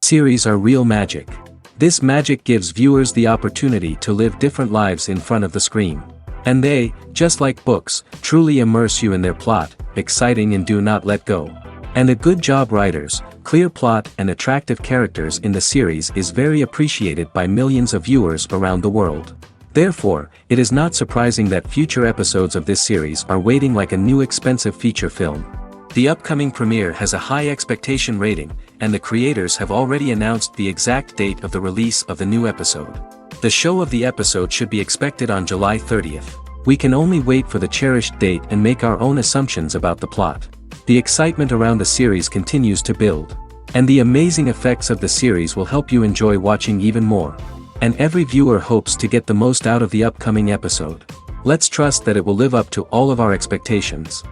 Series are real magic. This magic gives viewers the opportunity to live different lives in front of the screen. And they, just like books, truly immerse you in their plot, exciting and do not let go. And a good job writers, clear plot and attractive characters in the series is very appreciated by millions of viewers around the world. Therefore, it is not surprising that future episodes of this series are waiting like a new expensive feature film. The upcoming premiere has a high expectation rating, and the creators have already announced the exact date of the release of the new episode. The show of the episode should be expected on July 30th. We can only wait for the cherished date and make our own assumptions about the plot. The excitement around the series continues to build. And the amazing effects of the series will help you enjoy watching even more. And every viewer hopes to get the most out of the upcoming episode. Let's trust that it will live up to all of our expectations.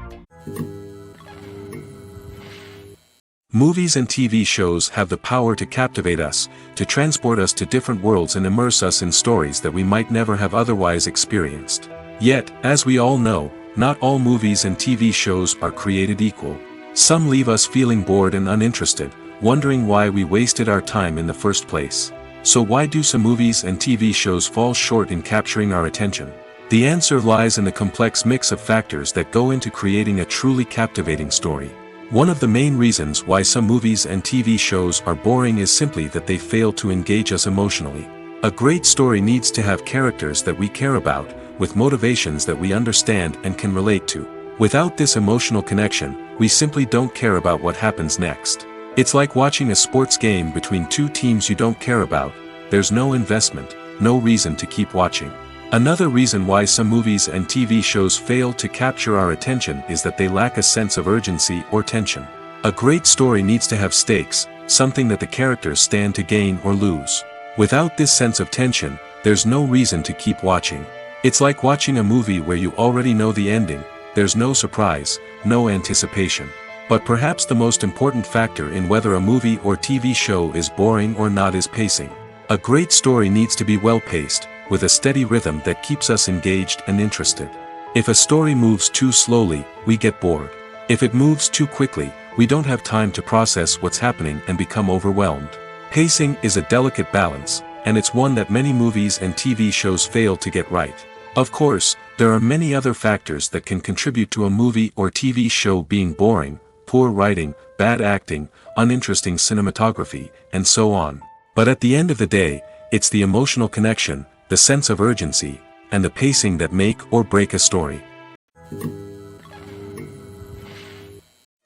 Movies and TV shows have the power to captivate us, to transport us to different worlds and immerse us in stories that we might never have otherwise experienced. Yet, as we all know, not all movies and TV shows are created equal. Some leave us feeling bored and uninterested, wondering why we wasted our time in the first place. So why do some movies and TV shows fall short in capturing our attention? The answer lies in the complex mix of factors that go into creating a truly captivating story. One of the main reasons why some movies and TV shows are boring is simply that they fail to engage us emotionally. A great story needs to have characters that we care about, with motivations that we understand and can relate to. Without this emotional connection, we simply don't care about what happens next. It's like watching a sports game between two teams you don't care about. There's no investment, no reason to keep watching. Another reason why some movies and TV shows fail to capture our attention is that they lack a sense of urgency or tension. A great story needs to have stakes, something that the characters stand to gain or lose. Without this sense of tension, there's no reason to keep watching. It's like watching a movie where you already know the ending, there's no surprise, no anticipation. But perhaps the most important factor in whether a movie or TV show is boring or not is pacing. A great story needs to be well-paced, with a steady rhythm that keeps us engaged and interested. If a story moves too slowly, we get bored. If it moves too quickly, we don't have time to process what's happening and become overwhelmed. Pacing is a delicate balance, and it's one that many movies and TV shows fail to get right. Of course, there are many other factors that can contribute to a movie or TV show being boring: poor writing, bad acting, uninteresting cinematography, and so on. But at the end of the day, it's the emotional connection, the sense of urgency, and the pacing that make or break a story.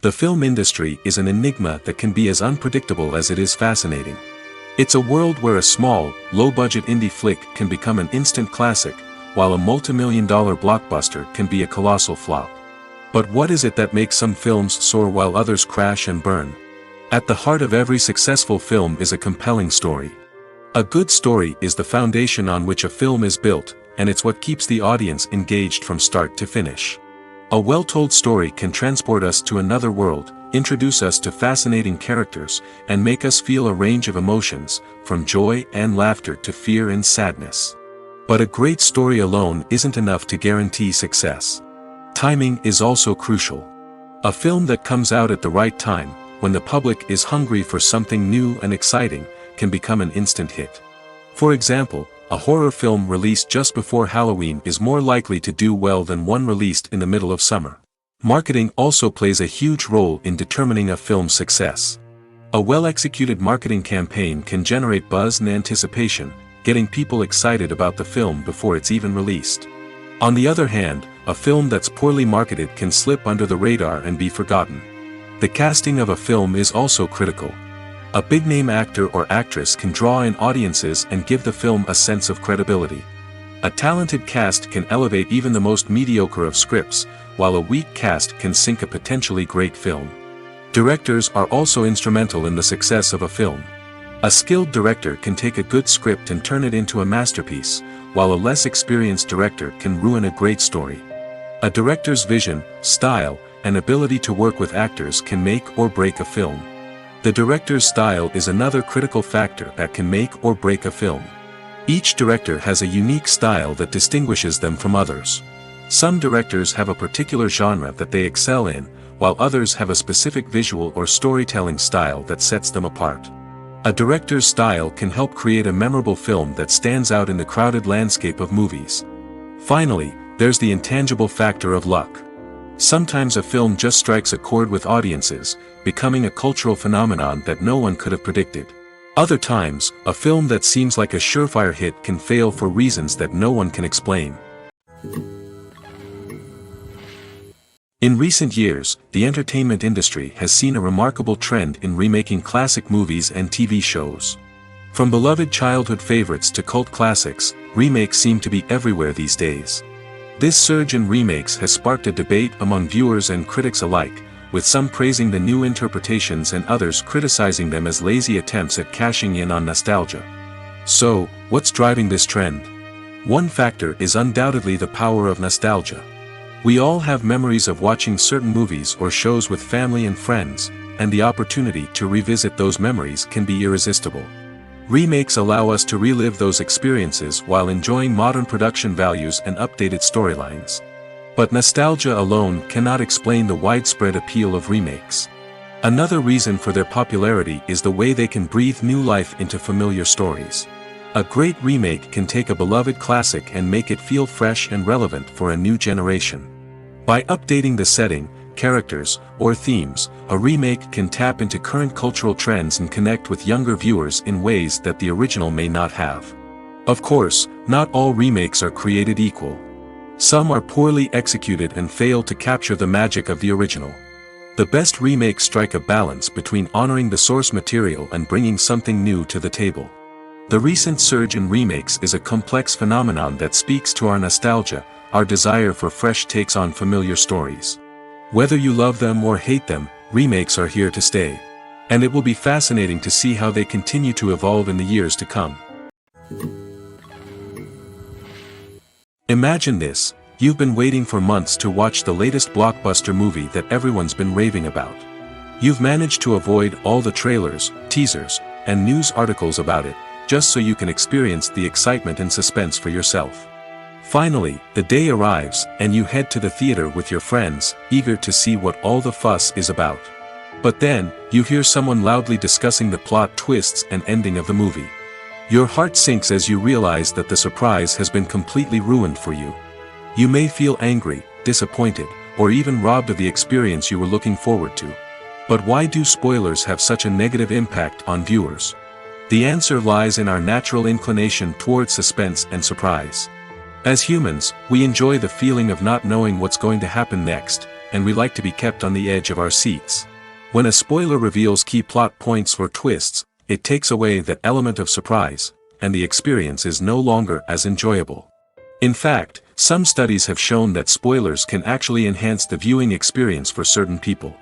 The film industry is an enigma that can be as unpredictable as it is fascinating. It's a world where a small, low-budget indie flick can become an instant classic, while a multi-million-dollar blockbuster can be a colossal flop. But what is it that makes some films soar while others crash and burn? At the heart of every successful film is a compelling story. A good story is the foundation on which a film is built, and it's what keeps the audience engaged from start to finish. A well-told story can transport us to another world, introduce us to fascinating characters, and make us feel a range of emotions, from joy and laughter to fear and sadness. But a great story alone isn't enough to guarantee success. Timing is also crucial. A film that comes out at the right time, when the public is hungry for something new and exciting, can become an instant hit. For example, a horror film released just before Halloween is more likely to do well than one released in the middle of summer. Marketing also plays a huge role in determining a film's success. A well-executed marketing campaign can generate buzz and anticipation, getting people excited about the film before it's even released. On the other hand, a film that's poorly marketed can slip under the radar and be forgotten. The casting of a film is also critical. A big-name actor or actress can draw in audiences and give the film a sense of credibility. A talented cast can elevate even the most mediocre of scripts, while a weak cast can sink a potentially great film. Directors are also instrumental in the success of a film. A skilled director can take a good script and turn it into a masterpiece, while a less experienced director can ruin a great story. A director's vision, style, and ability to work with actors can make or break a film. The director's style is another critical factor that can make or break a film. Each director has a unique style that distinguishes them from others. Some directors have a particular genre that they excel in, while others have a specific visual or storytelling style that sets them apart. A director's style can help create a memorable film that stands out in the crowded landscape of movies. Finally, there's the intangible factor of luck. Sometimes a film just strikes a chord with audiences, becoming a cultural phenomenon that no one could have predicted. Other times, a film that seems like a surefire hit can fail for reasons that no one can explain. In recent years, the entertainment industry has seen a remarkable trend in remaking classic movies and TV shows. From beloved childhood favorites to cult classics, remakes seem to be everywhere these days. This surge in remakes has sparked a debate among viewers and critics alike, with some praising the new interpretations and others criticizing them as lazy attempts at cashing in on nostalgia. So, what's driving this trend? One factor is undoubtedly the power of nostalgia. We all have memories of watching certain movies or shows with family and friends, and the opportunity to revisit those memories can be irresistible. Remakes allow us to relive those experiences while enjoying modern production values and updated storylines. But nostalgia alone cannot explain the widespread appeal of remakes. Another reason for their popularity is the way they can breathe new life into familiar stories. A great remake can take a beloved classic and make it feel fresh and relevant for a new generation. By updating the setting, characters, or themes, a remake can tap into current cultural trends and connect with younger viewers in ways that the original may not have. Of course, not all remakes are created equal. Some are poorly executed and fail to capture the magic of the original. The best remakes strike a balance between honoring the source material and bringing something new to the table. The recent surge in remakes is a complex phenomenon that speaks to our nostalgia, our desire for fresh takes on familiar stories. Whether you love them or hate them, remakes are here to stay. And it will be fascinating to see how they continue to evolve in the years to come. Imagine this: you've been waiting for months to watch the latest blockbuster movie that everyone's been raving about. You've managed to avoid all the trailers, teasers, and news articles about it, just so you can experience the excitement and suspense for yourself. Finally, the day arrives, and you head to the theater with your friends, eager to see what all the fuss is about. But then, you hear someone loudly discussing the plot twists and ending of the movie. Your heart sinks as you realize that the surprise has been completely ruined for you. You may feel angry, disappointed, or even robbed of the experience you were looking forward to. But why do spoilers have such a negative impact on viewers? The answer lies in our natural inclination towards suspense and surprise. As humans, we enjoy the feeling of not knowing what's going to happen next, and we like to be kept on the edge of our seats. When a spoiler reveals key plot points or twists, it takes away that element of surprise, and the experience is no longer as enjoyable. In fact, some studies have shown that spoilers can actually enhance the viewing experience for certain people.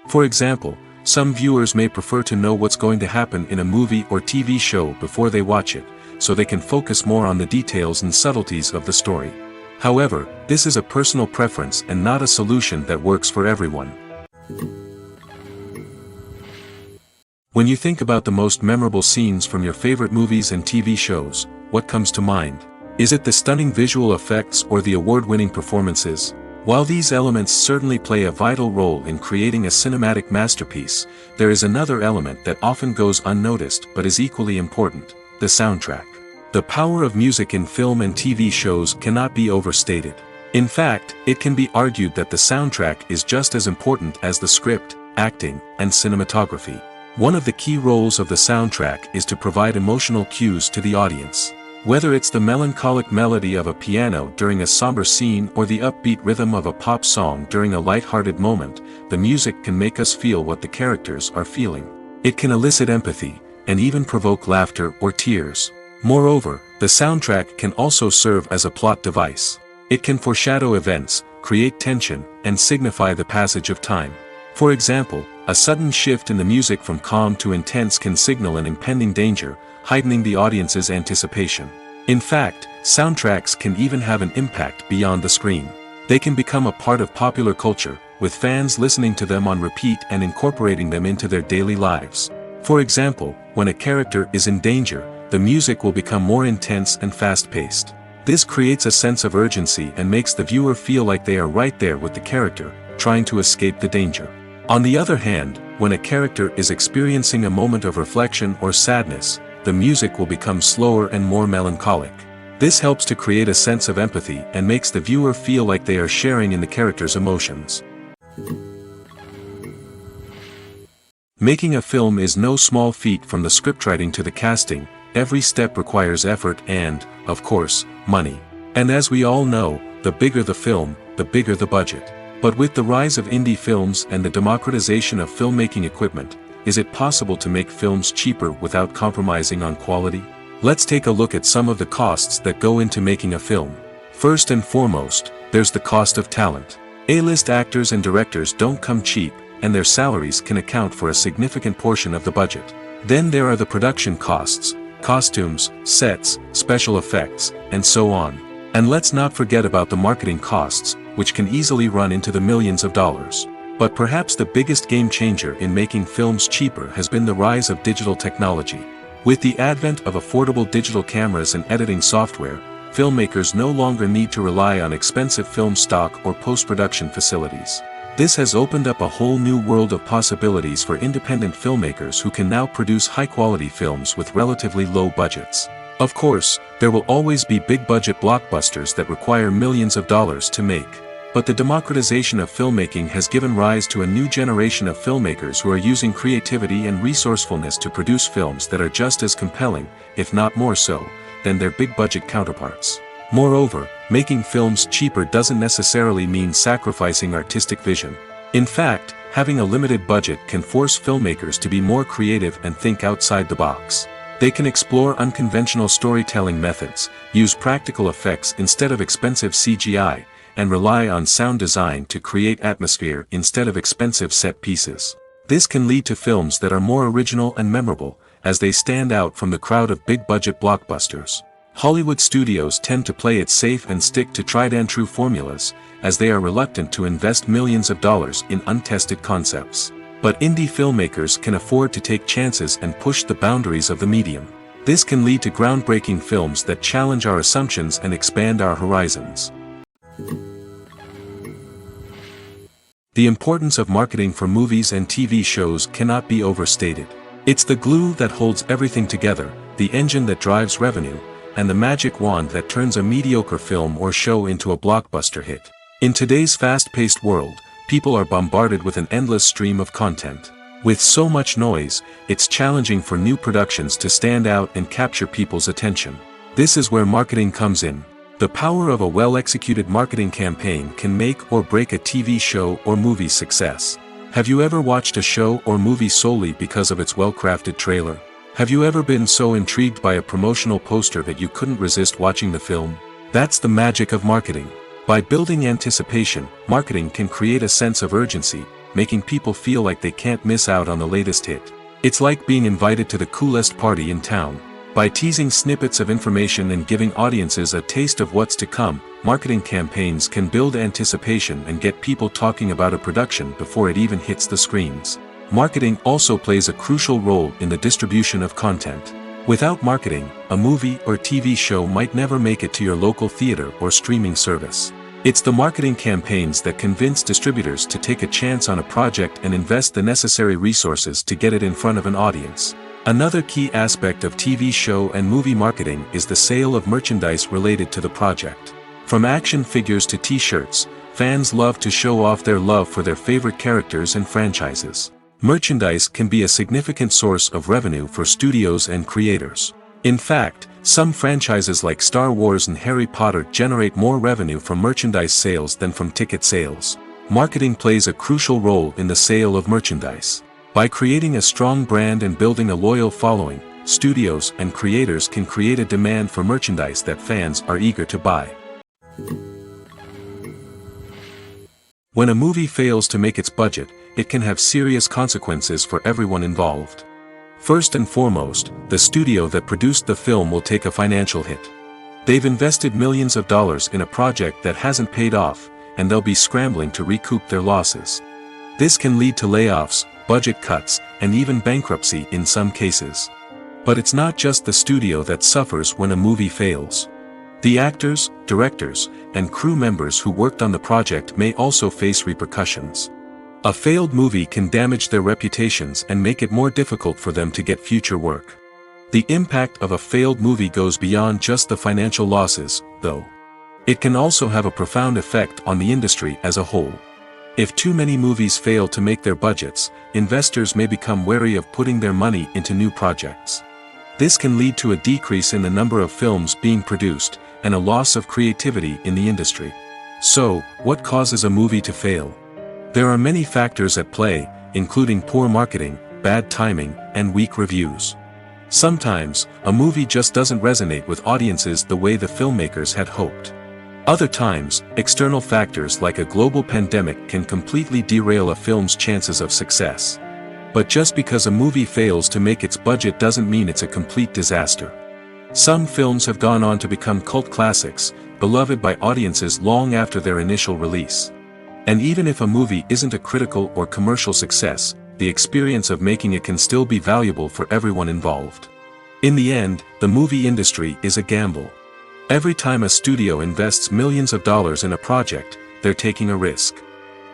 For example, some viewers may prefer to know what's going to happen in a movie or TV show before they watch it, so they can focus more on the details and subtleties of the story. However, this is a personal preference and not a solution that works for everyone. When you think about the most memorable scenes from your favorite movies and TV shows, what comes to mind? Is it the stunning visual effects or the award-winning performances? While these elements certainly play a vital role in creating a cinematic masterpiece, there is another element that often goes unnoticed but is equally important: the soundtrack. The power of music in film and TV shows cannot be overstated. In fact, it can be argued that the soundtrack is just as important as the script, acting, and cinematography. One of the key roles of the soundtrack is to provide emotional cues to the audience. Whether it's the melancholic melody of a piano during a somber scene or the upbeat rhythm of a pop song during a light-hearted moment, the music can make us feel what the characters are feeling. It can elicit empathy, and even provoke laughter or tears. Moreover, the soundtrack can also serve as a plot device. It can foreshadow events, create tension, and signify the passage of time. For example, a sudden shift in the music from calm to intense can signal an impending danger, heightening the audience's anticipation. In fact, soundtracks can even have an impact beyond the screen. They can become a part of popular culture, with fans listening to them on repeat and incorporating them into their daily lives. For example, when a character is in danger, the music will become more intense and fast-paced. This creates a sense of urgency and makes the viewer feel like they are right there with the character, trying to escape the danger. On the other hand, when a character is experiencing a moment of reflection or sadness, the music will become slower and more melancholic. This helps to create a sense of empathy and makes the viewer feel like they are sharing in the character's emotions. Making a film is no small feat. From the scriptwriting to the casting, every step requires effort and, of course, money. And as we all know, the bigger the film, the bigger the budget. But with the rise of indie films and the democratization of filmmaking equipment, is it possible to make films cheaper without compromising on quality? Let's take a look at some of the costs that go into making a film. First and foremost, there's the cost of talent. A-list actors and directors don't come cheap, and their salaries can account for a significant portion of the budget. Then there are the production costs, costumes, sets, special effects, and so on. And let's not forget about the marketing costs, which can easily run into the millions of dollars. But perhaps the biggest game changer in making films cheaper has been the rise of digital technology. With the advent of affordable digital cameras and editing software, filmmakers no longer need to rely on expensive film stock or post-production facilities. This has opened up a whole new world of possibilities for independent filmmakers who can now produce high-quality films with relatively low budgets. Of course, there will always be big-budget blockbusters that require millions of dollars to make. But the democratization of filmmaking has given rise to a new generation of filmmakers who are using creativity and resourcefulness to produce films that are just as compelling, if not more so, than their big-budget counterparts. Moreover, making films cheaper doesn't necessarily mean sacrificing artistic vision. In fact, having a limited budget can force filmmakers to be more creative and think outside the box. They can explore unconventional storytelling methods, use practical effects instead of expensive CGI, and rely on sound design to create atmosphere instead of expensive set pieces. This can lead to films that are more original and memorable, as they stand out from the crowd of big-budget blockbusters. Hollywood studios tend to play it safe and stick to tried-and-true formulas, as they are reluctant to invest millions of dollars in untested concepts. But indie filmmakers can afford to take chances and push the boundaries of the medium. This can lead to groundbreaking films that challenge our assumptions and expand our horizons. The importance of marketing for movies and TV shows cannot be overstated. It's the glue that holds everything together, the engine that drives revenue, and the magic wand that turns a mediocre film or show into a blockbuster hit. In today's fast-paced world, people are bombarded with an endless stream of content. With so much noise, it's challenging for new productions to stand out and capture people's attention. This is where marketing comes in. The power of a well-executed marketing campaign can make or break a TV show or movie's success. Have you ever watched a show or movie solely because of its well-crafted trailer? Have you ever been so intrigued by a promotional poster that you couldn't resist watching the film? That's the magic of marketing. By building anticipation, marketing can create a sense of urgency, making people feel like they can't miss out on the latest hit. It's like being invited to the coolest party in town. By teasing snippets of information and giving audiences a taste of what's to come, marketing campaigns can build anticipation and get people talking about a production before it even hits the screens. Marketing also plays a crucial role in the distribution of content. Without marketing, a movie or TV show might never make it to your local theater or streaming service. It's the marketing campaigns that convince distributors to take a chance on a project and invest the necessary resources to get it in front of an audience. Another key aspect of TV show and movie marketing is the sale of merchandise related to the project. From action figures to t-shirts, fans love to show off their love for their favorite characters and franchises. Merchandise can be a significant source of revenue for studios and creators. In fact, some franchises like Star Wars and Harry Potter generate more revenue from merchandise sales than from ticket sales. Marketing plays a crucial role in the sale of merchandise. By creating a strong brand and building a loyal following, studios and creators can create a demand for merchandise that fans are eager to buy. When a movie fails to make its budget, it can have serious consequences for everyone involved. First and foremost, the studio that produced the film will take a financial hit. They've invested millions of dollars in a project that hasn't paid off, and they'll be scrambling to recoup their losses. This can lead to layoffs, budget cuts, and even bankruptcy in some cases. But it's not just the studio that suffers when a movie fails. The actors, directors, and crew members who worked on the project may also face repercussions. A failed movie can damage their reputations and make it more difficult for them to get future work. The impact of a failed movie goes beyond just the financial losses, though. It can also have a profound effect on the industry as a whole. If too many movies fail to make their budgets, investors may become wary of putting their money into new projects. This can lead to a decrease in the number of films being produced, and a loss of creativity in the industry. So, what causes a movie to fail? There are many factors at play, including poor marketing, bad timing, and weak reviews. Sometimes, a movie just doesn't resonate with audiences the way the filmmakers had hoped. Other times, external factors like a global pandemic can completely derail a film's chances of success. But just because a movie fails to make its budget doesn't mean it's a complete disaster. Some films have gone on to become cult classics, beloved by audiences long after their initial release. And even if a movie isn't a critical or commercial success, the experience of making it can still be valuable for everyone involved. In the end, the movie industry is a gamble. Every time a studio invests millions of dollars in a project, they're taking a risk.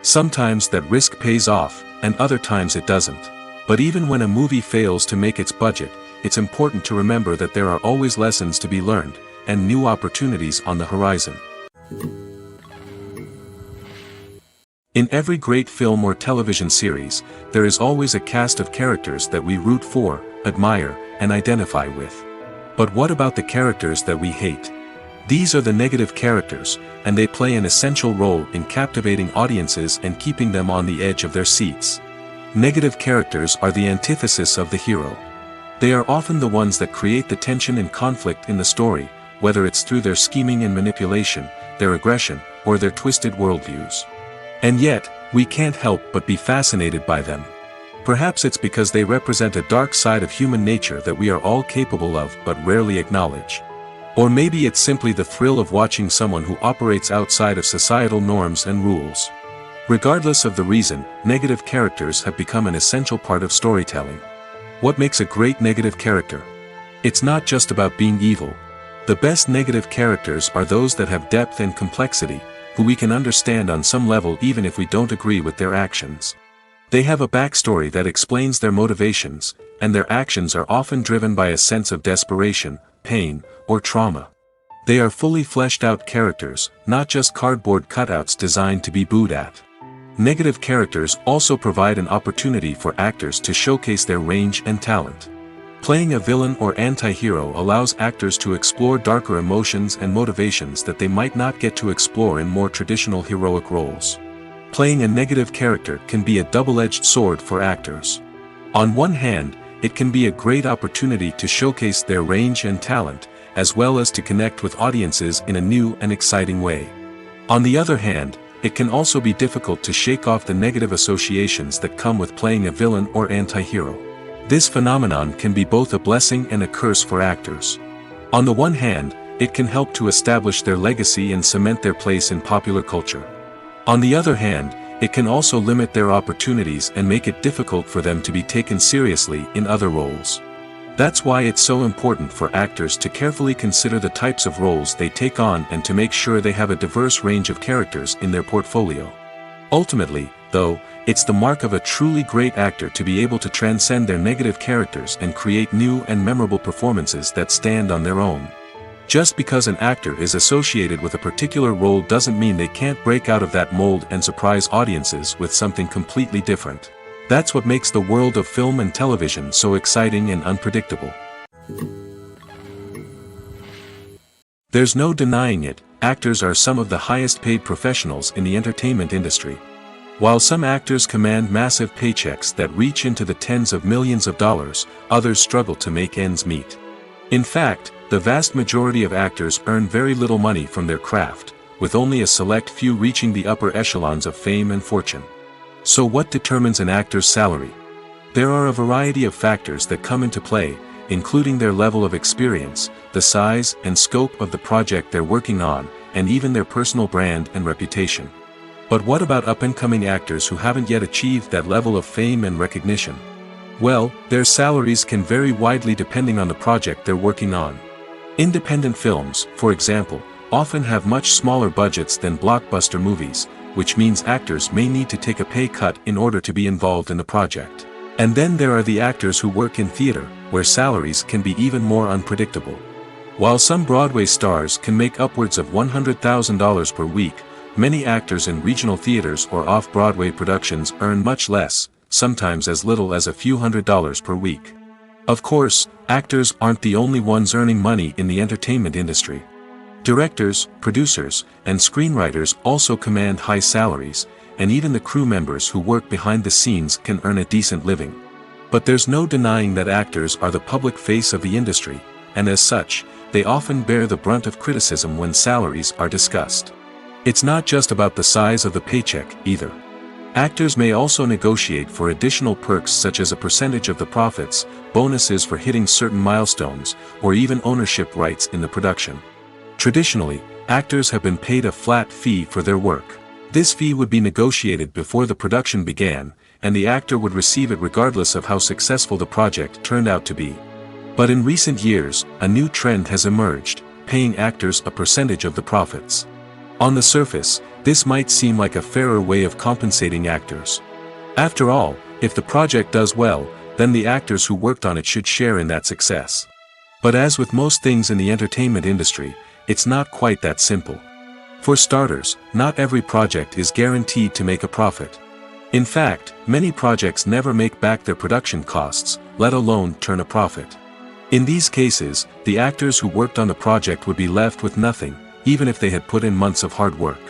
Sometimes that risk pays off, and other times it doesn't. But even when a movie fails to make its budget, it's important to remember that there are always lessons to be learned, and new opportunities on the horizon. In every great film or television series, there is always a cast of characters that we root for, admire, and identify with. But what about the characters that we hate? These are the negative characters, and they play an essential role in captivating audiences and keeping them on the edge of their seats. Negative characters are the antithesis of the hero. They are often the ones that create the tension and conflict in the story, whether it's through their scheming and manipulation, their aggression, or their twisted worldviews. And yet, we can't help but be fascinated by them. Perhaps it's because they represent a dark side of human nature that we are all capable of but rarely acknowledge. Or maybe it's simply the thrill of watching someone who operates outside of societal norms and rules. Regardless of the reason, negative characters have become an essential part of storytelling. What makes a great negative character? It's not just about being evil. The best negative characters are those that have depth and complexity, who we can understand on some level even if we don't agree with their actions. They have a backstory that explains their motivations, and their actions are often driven by a sense of desperation, pain, or trauma. They are fully fleshed out characters, not just cardboard cutouts designed to be booed at. Negative characters also provide an opportunity for actors to showcase their range and talent. Playing a villain or anti-hero allows actors to explore darker emotions and motivations that they might not get to explore in more traditional heroic roles. Playing a negative character can be a double-edged sword for actors. On one hand, it can be a great opportunity to showcase their range and talent, as well as to connect with audiences in a new and exciting way. On the other hand, it can also be difficult to shake off the negative associations that come with playing a villain or anti-hero. This phenomenon can be both a blessing and a curse for actors. On the one hand, it can help to establish their legacy and cement their place in popular culture. On the other hand, it can also limit their opportunities and make it difficult for them to be taken seriously in other roles. That's why it's so important for actors to carefully consider the types of roles they take on and to make sure they have a diverse range of characters in their portfolio. Ultimately, though, it's the mark of a truly great actor to be able to transcend their negative characters and create new and memorable performances that stand on their own. Just because an actor is associated with a particular role doesn't mean they can't break out of that mold and surprise audiences with something completely different. That's what makes the world of film and television so exciting and unpredictable. There's no denying it, actors are some of the highest paid professionals in the entertainment industry. While some actors command massive paychecks that reach into the tens of millions of dollars, others struggle to make ends meet. In fact, the vast majority of actors earn very little money from their craft, with only a select few reaching the upper echelons of fame and fortune. So what determines an actor's salary? There are a variety of factors that come into play, including their level of experience, the size and scope of the project they're working on, and even their personal brand and reputation. But what about up-and-coming actors who haven't yet achieved that level of fame and recognition? Well, their salaries can vary widely depending on the project they're working on. Independent films, for example, often have much smaller budgets than blockbuster movies, which means actors may need to take a pay cut in order to be involved in the project. And then there are the actors who work in theater, where salaries can be even more unpredictable. While some Broadway stars can make upwards of $100,000 per week, many actors in regional theaters or off-Broadway productions earn much less, sometimes as little as a few $100s per week. Of course, actors aren't the only ones earning money in the entertainment industry. Directors, producers, and screenwriters also command high salaries, and even the crew members who work behind the scenes can earn a decent living. But there's no denying that actors are the public face of the industry, and as such, they often bear the brunt of criticism when salaries are discussed. It's not just about the size of the paycheck, either. Actors may also negotiate for additional perks such as a percentage of the profits, bonuses for hitting certain milestones, or even ownership rights in the production. Traditionally, actors have been paid a flat fee for their work. This fee would be negotiated before the production began, and the actor would receive it regardless of how successful the project turned out to be. But in recent years, a new trend has emerged, paying actors a percentage of the profits. On the surface, this might seem like a fairer way of compensating actors. After all, if the project does well, then the actors who worked on it should share in that success. But as with most things in the entertainment industry, it's not quite that simple. For starters, not every project is guaranteed to make a profit. In fact, many projects never make back their production costs, let alone turn a profit. In these cases, the actors who worked on the project would be left with nothing, even if they had put in months of hard work.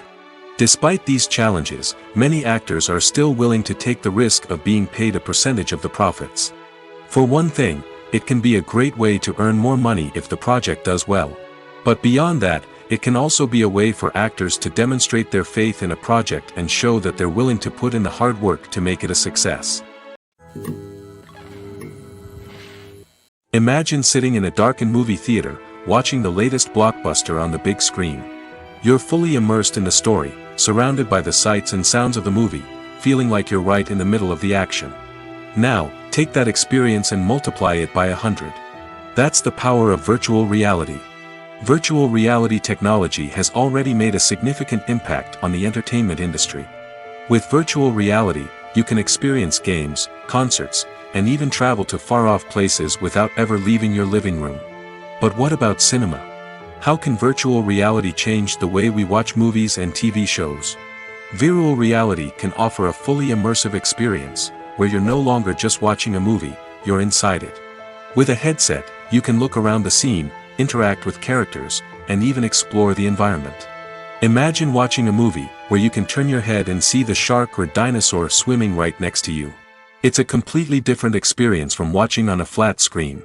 Despite these challenges, many actors are still willing to take the risk of being paid a percentage of the profits. For one thing, it can be a great way to earn more money if the project does well. But beyond that, it can also be a way for actors to demonstrate their faith in a project and show that they're willing to put in the hard work to make it a success. Imagine sitting in a darkened movie theater, watching the latest blockbuster on the big screen. You're fully immersed in the story, surrounded by the sights and sounds of the movie, feeling like you're right in the middle of the action. Now, take that experience and multiply it by 100. That's the power of virtual reality. Virtual reality technology has already made a significant impact on the entertainment industry. With virtual reality, you can experience games, concerts, and even travel to far-off places without ever leaving your living room. But what about cinema? How can virtual reality change the way we watch movies and TV shows? Virtual reality can offer a fully immersive experience, where you're no longer just watching a movie, you're inside it. With a headset, you can look around the scene, interact with characters, and even explore the environment. Imagine watching a movie, where you can turn your head and see the shark or dinosaur swimming right next to you. It's a completely different experience from watching on a flat screen.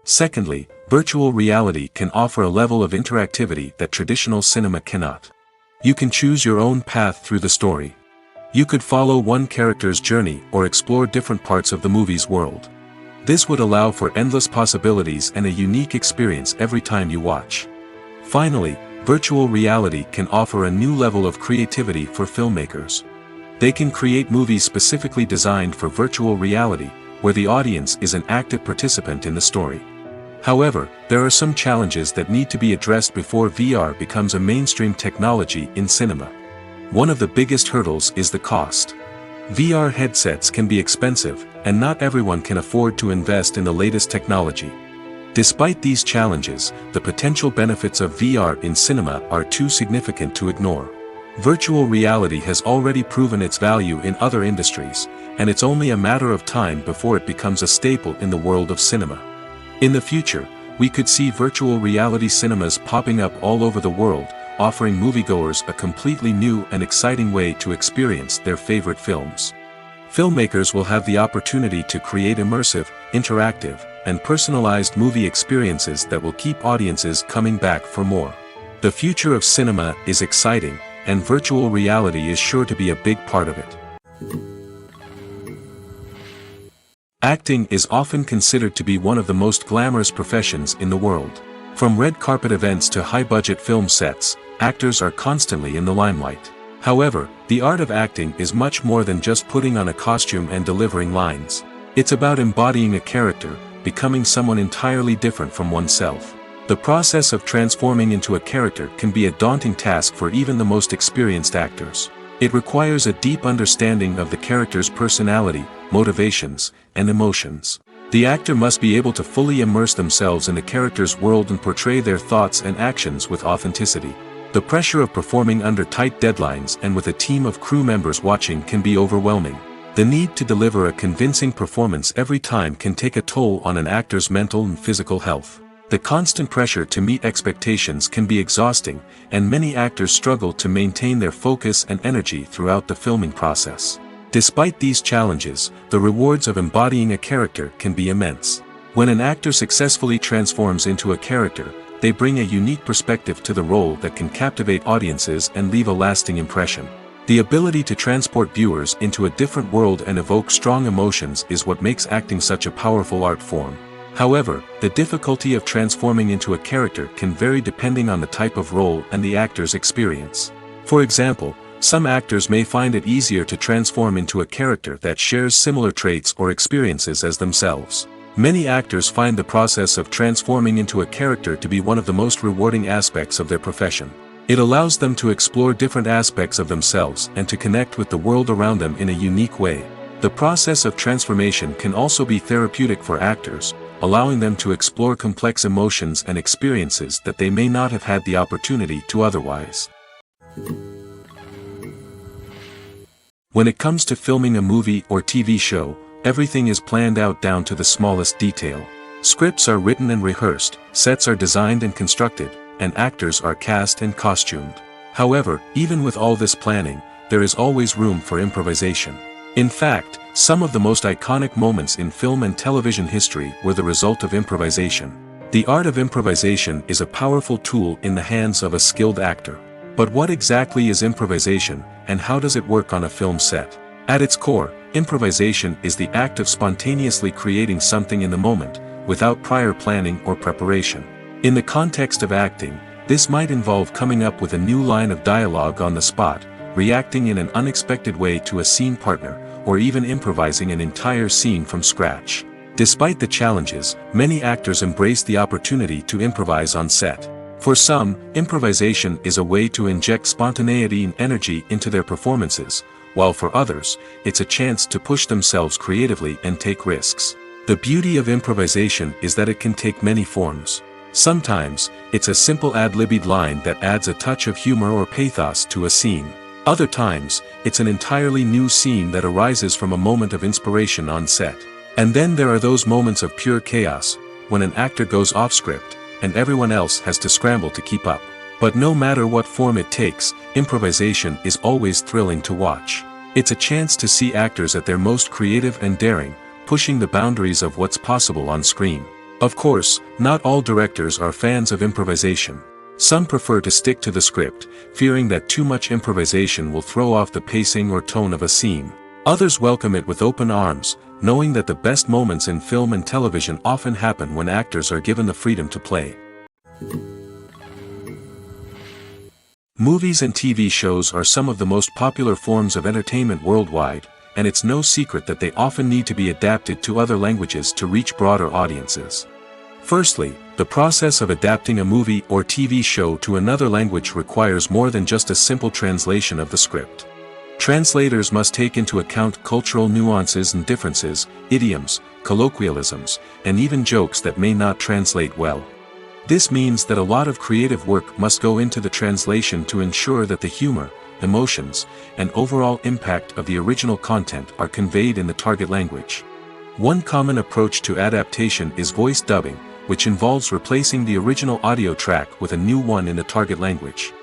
Secondly, virtual reality can offer a level of interactivity that traditional cinema cannot. You can choose your own path through the story. You could follow one character's journey or explore different parts of the movie's world. This would allow for endless possibilities and a unique experience every time you watch. Finally, virtual reality can offer a new level of creativity for filmmakers. They can create movies specifically designed for virtual reality, where the audience is an active participant in the story. However, there are some challenges that need to be addressed before VR becomes a mainstream technology in cinema. One of the biggest hurdles is the cost. VR headsets can be expensive, and not everyone can afford to invest in the latest technology. Despite these challenges, the potential benefits of VR in cinema are too significant to ignore. Virtual reality has already proven its value in other industries, and it's only a matter of time before it becomes a staple in the world of cinema. In the future, we could see virtual reality cinemas popping up all over the world, offering moviegoers a completely new and exciting way to experience their favorite films. Filmmakers will have the opportunity to create immersive, interactive, and personalized movie experiences that will keep audiences coming back for more. The future of cinema is exciting, and virtual reality is sure to be a big part of it. Acting is often considered to be one of the most glamorous professions in the world. From red carpet events to high-budget film sets, actors are constantly in the limelight. However, the art of acting is much more than just putting on a costume and delivering lines. It's about embodying a character, becoming someone entirely different from oneself. The process of transforming into a character can be a daunting task for even the most experienced actors. It requires a deep understanding of the character's personality, motivations, and emotions. The actor must be able to fully immerse themselves in the character's world and portray their thoughts and actions with authenticity. The pressure of performing under tight deadlines and with a team of crew members watching can be overwhelming. The need to deliver a convincing performance every time can take a toll on an actor's mental and physical health. The constant pressure to meet expectations can be exhausting, and many actors struggle to maintain their focus and energy throughout the filming process. Despite these challenges, the rewards of embodying a character can be immense. When an actor successfully transforms into a character, they bring a unique perspective to the role that can captivate audiences and leave a lasting impression. The ability to transport viewers into a different world and evoke strong emotions is what makes acting such a powerful art form. However, the difficulty of transforming into a character can vary depending on the type of role and the actor's experience. For example, some actors may find it easier to transform into a character that shares similar traits or experiences as themselves. Many actors find the process of transforming into a character to be one of the most rewarding aspects of their profession. It allows them to explore different aspects of themselves and to connect with the world around them in a unique way. The process of transformation can also be therapeutic for actors, allowing them to explore complex emotions and experiences that they may not have had the opportunity to otherwise. When it comes to filming a movie or TV show, everything is planned out down to the smallest detail. Scripts are written and rehearsed, sets are designed and constructed, and actors are cast and costumed. However, even with all this planning, there is always room for improvisation. In fact, some of the most iconic moments in film and television history were the result of improvisation. The art of improvisation is a powerful tool in the hands of a skilled actor. But what exactly is improvisation, and how does it work on a film set? At its core, improvisation is the act of spontaneously creating something in the moment, without prior planning or preparation. In the context of acting, this might involve coming up with a new line of dialogue on the spot, reacting in an unexpected way to a scene partner, or even improvising an entire scene from scratch. Despite the challenges, many actors embrace the opportunity to improvise on set. For some, improvisation is a way to inject spontaneity and energy into their performances, while for others, it's a chance to push themselves creatively and take risks. The beauty of improvisation is that it can take many forms. Sometimes, it's a simple ad-libbed line that adds a touch of humor or pathos to a scene. Other times, it's an entirely new scene that arises from a moment of inspiration on set. And then there are those moments of pure chaos, when an actor goes off script, and everyone else has to scramble to keep up. But no matter what form it takes, improvisation is always thrilling to watch. It's a chance to see actors at their most creative and daring, pushing the boundaries of what's possible on screen. Of course, not all directors are fans of improvisation. Some prefer to stick to the script, fearing that too much improvisation will throw off the pacing or tone of a scene. Others welcome it with open arms, knowing that the best moments in film and television often happen when actors are given the freedom to play. Movies and TV shows are some of the most popular forms of entertainment worldwide, and it's no secret that they often need to be adapted to other languages to reach broader audiences. Firstly, the process of adapting a movie or TV show to another language requires more than just a simple translation of the script. Translators must take into account cultural nuances and differences, idioms, colloquialisms, and even jokes that may not translate well. This means that a lot of creative work must go into the translation to ensure that the humor, emotions, and overall impact of the original content are conveyed in the target language. One common approach to adaptation is voice dubbing, which involves replacing the original audio track with a new one in the target language.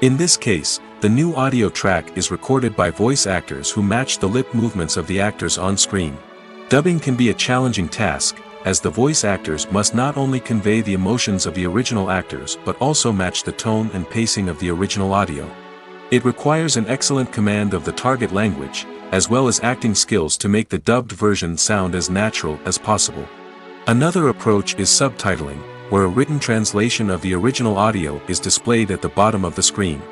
In this case, the new audio track is recorded by voice actors who match the lip movements of the actors on screen. Dubbing can be a challenging task, as the voice actors must not only convey the emotions of the original actors but also match the tone and pacing of the original audio. It requires an excellent command of the target language, as well as acting skills to make the dubbed version sound as natural as possible. Another approach is subtitling, where a written translation of the original audio is displayed at the bottom of the screen.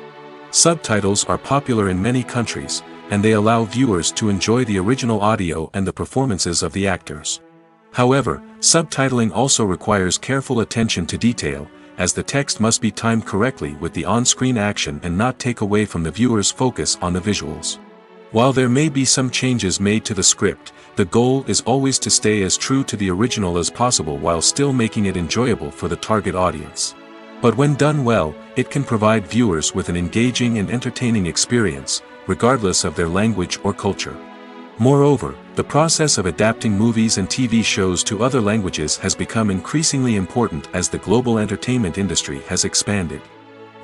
Subtitles are popular in many countries, and they allow viewers to enjoy the original audio and the performances of the actors. However, subtitling also requires careful attention to detail, as the text must be timed correctly with the on-screen action and not take away from the viewer's focus on the visuals. While there may be some changes made to the script, the goal is always to stay as true to the original as possible while still making it enjoyable for the target audience. But when done well, it can provide viewers with an engaging and entertaining experience, regardless of their language or culture. Moreover, the process of adapting movies and TV shows to other languages has become increasingly important as the global entertainment industry has expanded.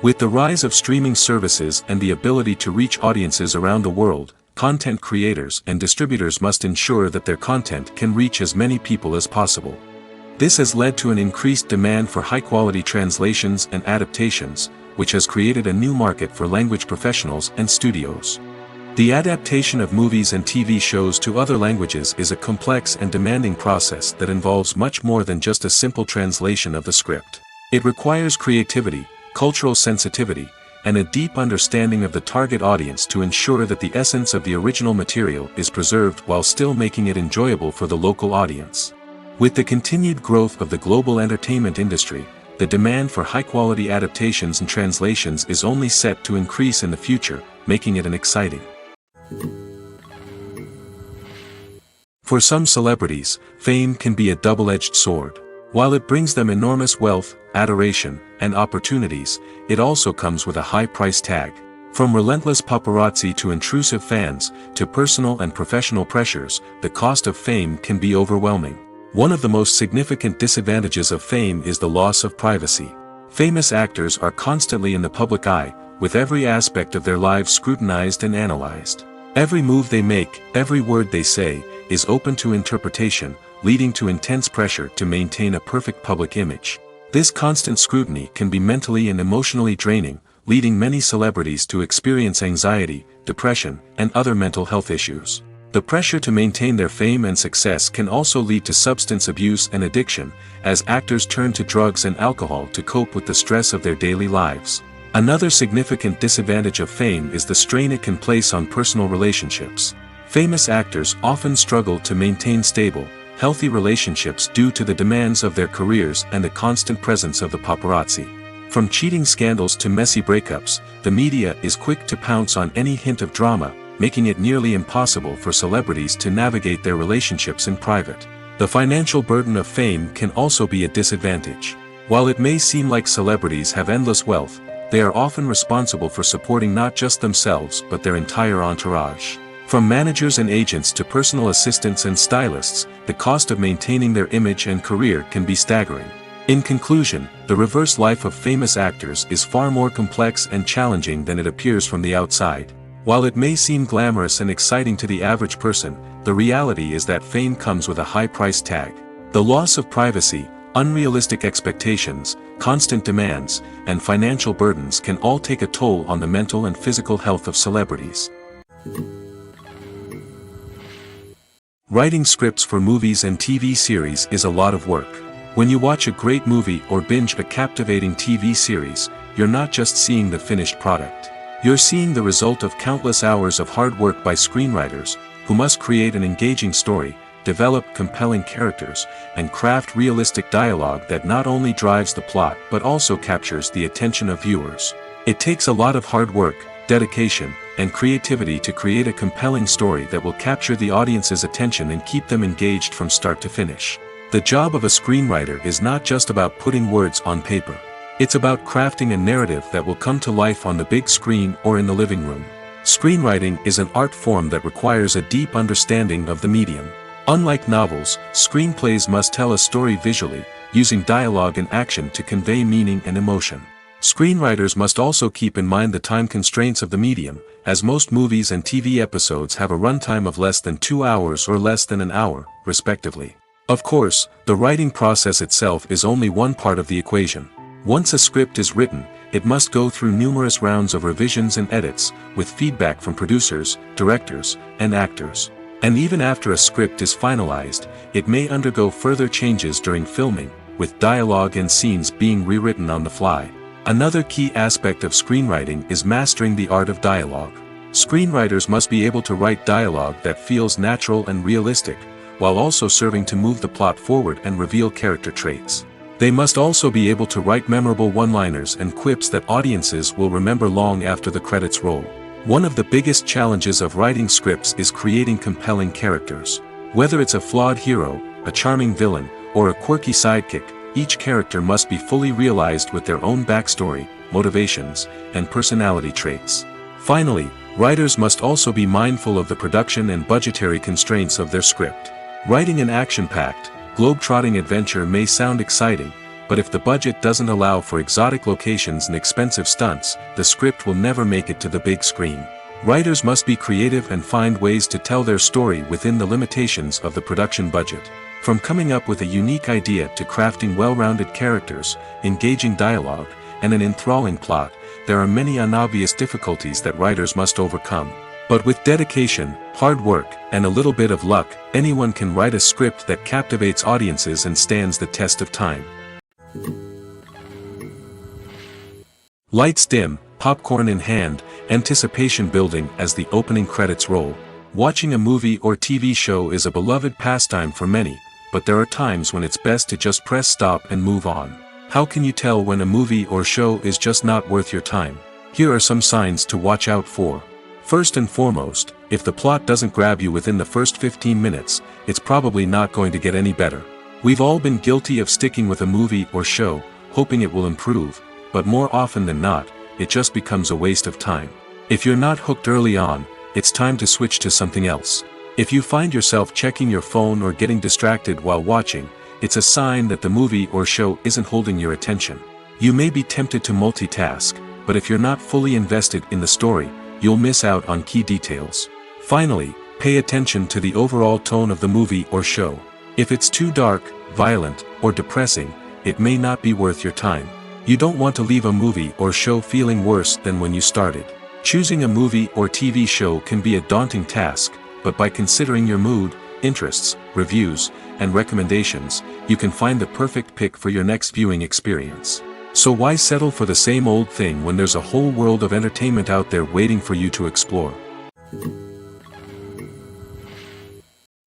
With the rise of streaming services and the ability to reach audiences around the world, content creators and distributors must ensure that their content can reach as many people as possible. This has led to an increased demand for high-quality translations and adaptations, which has created a new market for language professionals and studios. The adaptation of movies and TV shows to other languages is a complex and demanding process that involves much more than just a simple translation of the script. It requires creativity, cultural sensitivity, and a deep understanding of the target audience to ensure that the essence of the original material is preserved while still making it enjoyable for the local audience. With the continued growth of the global entertainment industry, the demand for high-quality adaptations and translations is only set to increase in the future, making it an exciting. For some celebrities, fame can be a double-edged sword. While it brings them enormous wealth, adoration, and opportunities, it also comes with a high price tag. From relentless paparazzi to intrusive fans, to personal and professional pressures, the cost of fame can be overwhelming. One of the most significant disadvantages of fame is the loss of privacy. Famous actors are constantly in the public eye, with every aspect of their lives scrutinized and analyzed. Every move they make, every word they say, is open to interpretation, leading to intense pressure to maintain a perfect public image. This constant scrutiny can be mentally and emotionally draining, leading many celebrities to experience anxiety, depression, and other mental health issues. The pressure to maintain their fame and success can also lead to substance abuse and addiction, as actors turn to drugs and alcohol to cope with the stress of their daily lives. Another significant disadvantage of fame is the strain it can place on personal relationships. Famous actors often struggle to maintain stable, healthy relationships due to the demands of their careers and the constant presence of the paparazzi. From cheating scandals to messy breakups, the media is quick to pounce on any hint of drama, making it nearly impossible for celebrities to navigate their relationships in private. The financial burden of fame can also be a disadvantage. While it may seem like celebrities have endless wealth, they are often responsible for supporting not just themselves but their entire entourage. From managers and agents to personal assistants and stylists, the cost of maintaining their image and career can be staggering. In conclusion, the reverse life of famous actors is far more complex and challenging than it appears from the outside. While it may seem glamorous and exciting to the average person, the reality is that fame comes with a high price tag. The loss of privacy, unrealistic expectations, constant demands, and financial burdens can all take a toll on the mental and physical health of celebrities. Writing scripts for movies and TV series is a lot of work. When you watch a great movie or binge a captivating TV series, you're not just seeing the finished product. You're seeing the result of countless hours of hard work by screenwriters, who must create an engaging story, develop compelling characters, and craft realistic dialogue that not only drives the plot but also captures the attention of viewers. It takes a lot of hard work, dedication, and creativity to create a compelling story that will capture the audience's attention and keep them engaged from start to finish. The job of a screenwriter is not just about putting words on paper. It's about crafting a narrative that will come to life on the big screen or in the living room. Screenwriting is an art form that requires a deep understanding of the medium. Unlike novels, screenplays must tell a story visually, using dialogue and action to convey meaning and emotion. Screenwriters must also keep in mind the time constraints of the medium, as most movies and TV episodes have a runtime of less than 2 hours or less than an hour, respectively. Of course, the writing process itself is only one part of the equation. Once a script is written, it must go through numerous rounds of revisions and edits, with feedback from producers, directors, and actors. And even after a script is finalized, it may undergo further changes during filming, with dialogue and scenes being rewritten on the fly. Another key aspect of screenwriting is mastering the art of dialogue. Screenwriters must be able to write dialogue that feels natural and realistic, while also serving to move the plot forward and reveal character traits. They must also be able to write memorable one-liners and quips that audiences will remember long after the credits roll. One of the biggest challenges of writing scripts is creating compelling characters. Whether it's a flawed hero, a charming villain, or a quirky sidekick, each character must be fully realized with their own backstory, motivations, and personality traits. Finally, writers must also be mindful of the production and budgetary constraints of their script. Writing an action-packed, globe-trotting adventure may sound exciting, but if the budget doesn't allow for exotic locations and expensive stunts, the script will never make it to the big screen. Writers must be creative and find ways to tell their story within the limitations of the production budget. From coming up with a unique idea to crafting well-rounded characters, engaging dialogue, and an enthralling plot, there are many unobvious difficulties that writers must overcome. But with dedication, hard work, and a little bit of luck, anyone can write a script that captivates audiences and stands the test of time. Lights dim, popcorn in hand, anticipation building as the opening credits roll. Watching a movie or TV show is a beloved pastime for many, but there are times when it's best to just press stop and move on. How can you tell when a movie or show is just not worth your time? Here are some signs to watch out for. First and foremost, if the plot doesn't grab you within the first 15 minutes, it's probably not going to get any better. We've all been guilty of sticking with a movie or show, hoping it will improve, but more often than not, it just becomes a waste of time. If you're not hooked early on, it's time to switch to something else. If you find yourself checking your phone or getting distracted while watching, it's a sign that the movie or show isn't holding your attention. You may be tempted to multitask, but if you're not fully invested in the story, you'll miss out on key details. Finally, pay attention to the overall tone of the movie or show. If it's too dark, violent, or depressing, it may not be worth your time. You don't want to leave a movie or show feeling worse than when you started. Choosing a movie or TV show can be a daunting task, but by considering your mood, interests, reviews, and recommendations, you can find the perfect pick for your next viewing experience. So why settle for the same old thing when there's a whole world of entertainment out there waiting for you to explore?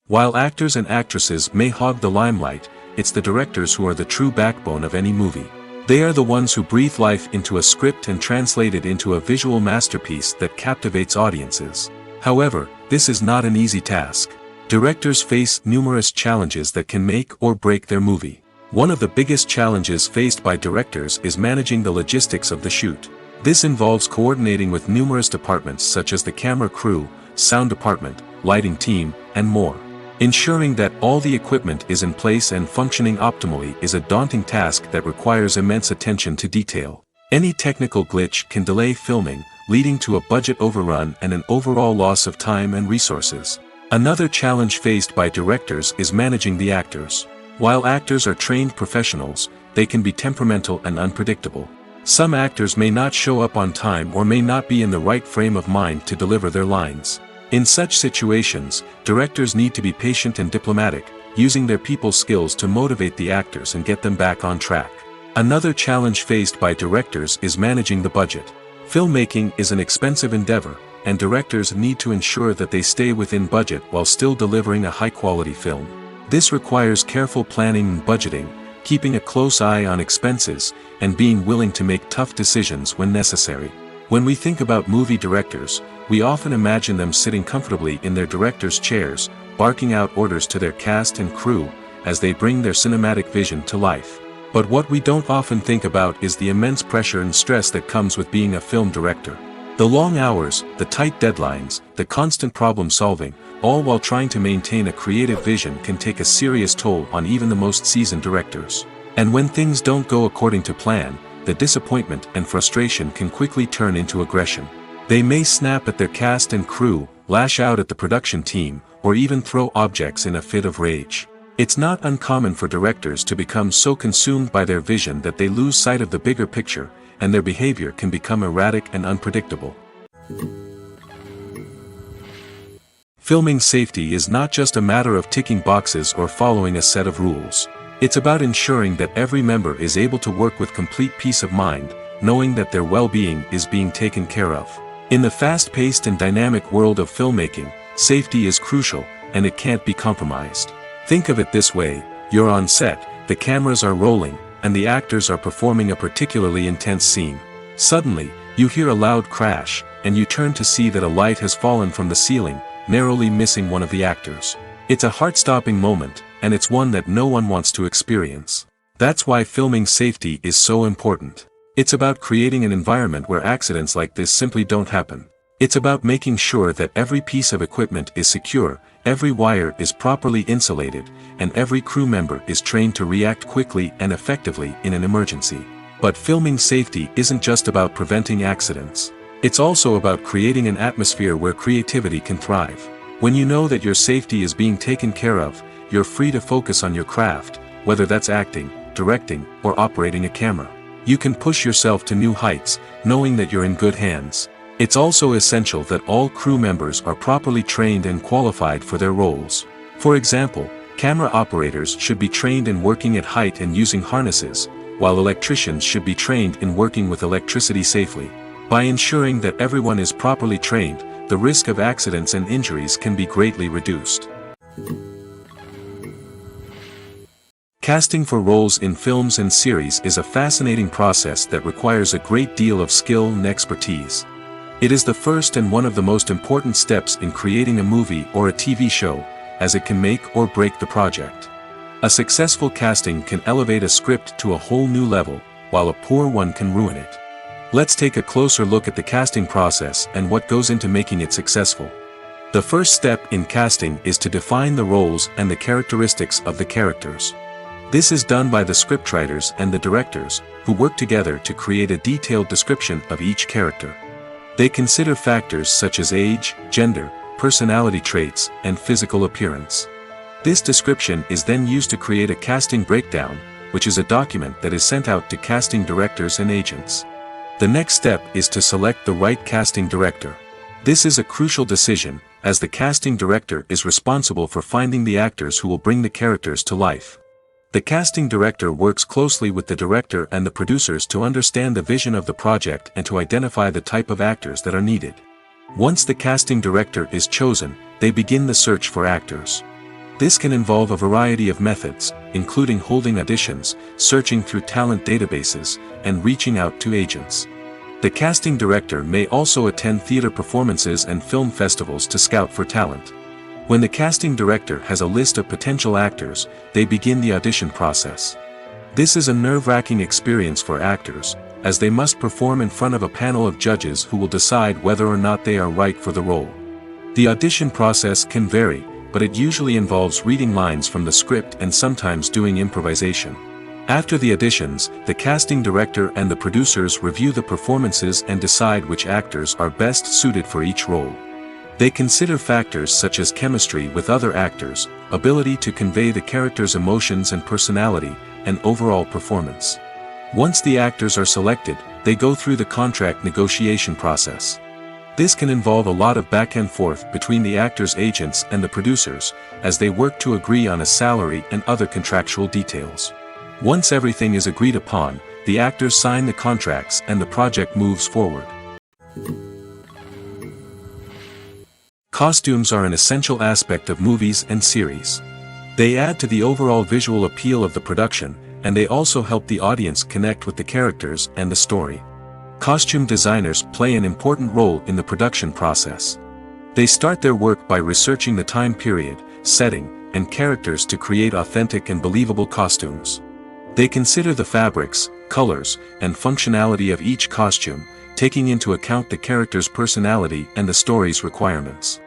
While actors and actresses may hog the limelight, it's the directors who are the true backbone of any movie. They are the ones who breathe life into a script and translate it into a visual masterpiece that captivates audiences. However, this is not an easy task. Directors face numerous challenges that can make or break their movie. One of the biggest challenges faced by directors is managing the logistics of the shoot. This involves coordinating with numerous departments such as the camera crew, sound department, lighting team, and more. Ensuring that all the equipment is in place and functioning optimally is a daunting task that requires immense attention to detail. Any technical glitch can delay filming, leading to a budget overrun and an overall loss of time and resources. Another challenge faced by directors is managing the actors. While actors are trained professionals, they can be temperamental and unpredictable. Some actors may not show up on time or may not be in the right frame of mind to deliver their lines. In such situations, directors need to be patient and diplomatic, using their people skills to motivate the actors and get them back on track. Another challenge faced by directors is managing the budget. Filmmaking is an expensive endeavor, and directors need to ensure that they stay within budget while still delivering a high-quality film. This requires careful planning and budgeting, keeping a close eye on expenses, and being willing to make tough decisions when necessary. When we think about movie directors, we often imagine them sitting comfortably in their director's chairs, barking out orders to their cast and crew, as they bring their cinematic vision to life. But what we don't often think about is the immense pressure and stress that comes with being a film director. The long hours, the tight deadlines, the constant problem solving, all while trying to maintain a creative vision can take a serious toll on even the most seasoned directors. And when things don't go according to plan, the disappointment and frustration can quickly turn into aggression. They may snap at their cast and crew, lash out at the production team, or even throw objects in a fit of rage. It's not uncommon for directors to become so consumed by their vision that they lose sight of the bigger picture, and their behavior can become erratic and unpredictable. Filming safety is not just a matter of ticking boxes or following a set of rules. It's about ensuring that every member is able to work with complete peace of mind, knowing that their well-being is being taken care of. In the fast-paced and dynamic world of filmmaking, safety is crucial, and it can't be compromised. Think of it this way: you're on set, the cameras are rolling, and the actors are performing a particularly intense scene. Suddenly, you hear a loud crash, and you turn to see that a light has fallen from the ceiling, narrowly missing one of the actors. It's a heart-stopping moment, and it's one that no one wants to experience. That's why filming safety is so important. It's about creating an environment where accidents like this simply don't happen. It's about making sure that every piece of equipment is secure, every wire is properly insulated, and every crew member is trained to react quickly and effectively in an emergency. But filming safety isn't just about preventing accidents. It's also about creating an atmosphere where creativity can thrive. When you know that your safety is being taken care of, you're free to focus on your craft, whether that's acting, directing, or operating a camera. You can push yourself to new heights, knowing that you're in good hands. It's also essential that all crew members are properly trained and qualified for their roles. For example, camera operators should be trained in working at height and using harnesses, while electricians should be trained in working with electricity safely. By ensuring that everyone is properly trained, the risk of accidents and injuries can be greatly reduced. Casting for roles in films and series is a fascinating process that requires a great deal of skill and expertise. It is the first and one of the most important steps in creating a movie or a TV show, as it can make or break the project. A successful casting can elevate a script to a whole new level, while a poor one can ruin it. Let's take a closer look at the casting process and what goes into making it successful. The first step in casting is to define the roles and the characteristics of the characters. This is done by the scriptwriters and the directors, who work together to create a detailed description of each character. They consider factors such as age, gender, personality traits, and physical appearance. This description is then used to create a casting breakdown, which is a document that is sent out to casting directors and agents. The next step is to select the right casting director. This is a crucial decision, as the casting director is responsible for finding the actors who will bring the characters to life. The casting director works closely with the director and the producers to understand the vision of the project and to identify the type of actors that are needed. Once the casting director is chosen, they begin the search for actors. This can involve a variety of methods, including holding auditions, searching through talent databases, and reaching out to agents. The casting director may also attend theater performances and film festivals to scout for talent. When the casting director has a list of potential actors, they begin the audition process. This is a nerve-wracking experience for actors, as they must perform in front of a panel of judges who will decide whether or not they are right for the role. The audition process can vary, but it usually involves reading lines from the script and sometimes doing improvisation. After the auditions, the casting director and the producers review the performances and decide which actors are best suited for each role. They consider factors such as chemistry with other actors, ability to convey the character's emotions and personality, and overall performance. Once the actors are selected, they go through the contract negotiation process. This can involve a lot of back and forth between the actors' agents and the producers, as they work to agree on a salary and other contractual details. Once everything is agreed upon, the actors sign the contracts and the project moves forward. Costumes are an essential aspect of movies and series. They add to the overall visual appeal of the production, and they also help the audience connect with the characters and the story. Costume designers play an important role in the production process. They start their work by researching the time period, setting, and characters to create authentic and believable costumes. They consider the fabrics, colors, and functionality of each costume, taking into account the character's personality and the story's requirements.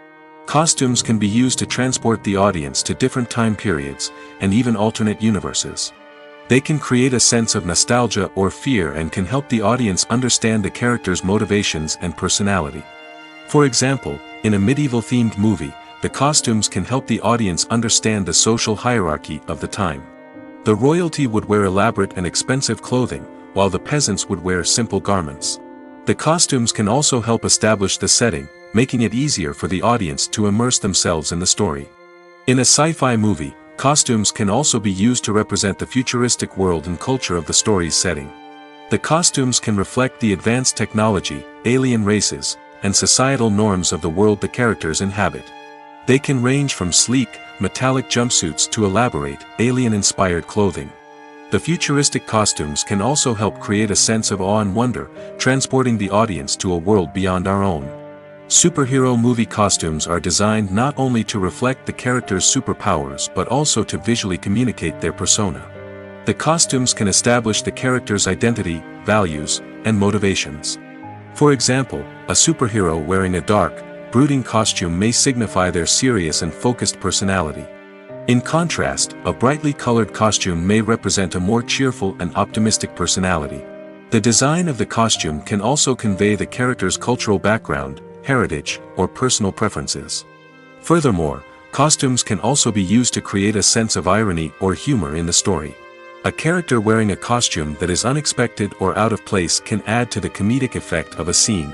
Costumes can be used to transport the audience to different time periods, and even alternate universes. They can create a sense of nostalgia or fear and can help the audience understand the character's motivations and personality. For example, in a medieval-themed movie, the costumes can help the audience understand the social hierarchy of the time. The royalty would wear elaborate and expensive clothing, while the peasants would wear simple garments. The costumes can also help establish the setting, making it easier for the audience to immerse themselves in the story. In a sci-fi movie, costumes can also be used to represent the futuristic world and culture of the story's setting. The costumes can reflect the advanced technology, alien races, and societal norms of the world the characters inhabit. They can range from sleek, metallic jumpsuits to elaborate, alien-inspired clothing. The futuristic costumes can also help create a sense of awe and wonder, transporting the audience to a world beyond our own. Superhero movie costumes are designed not only to reflect the character's superpowers but also to visually communicate their persona. The costumes can establish the character's identity, values, and motivations. For example, a superhero wearing a dark, brooding costume may signify their serious and focused personality. In contrast, a brightly colored costume may represent a more cheerful and optimistic personality. The design of the costume can also convey the character's cultural background, heritage, or personal preferences. Furthermore, costumes can also be used to create a sense of irony or humor in the story. A character wearing a costume that is unexpected or out of place can add to the comedic effect of a scene.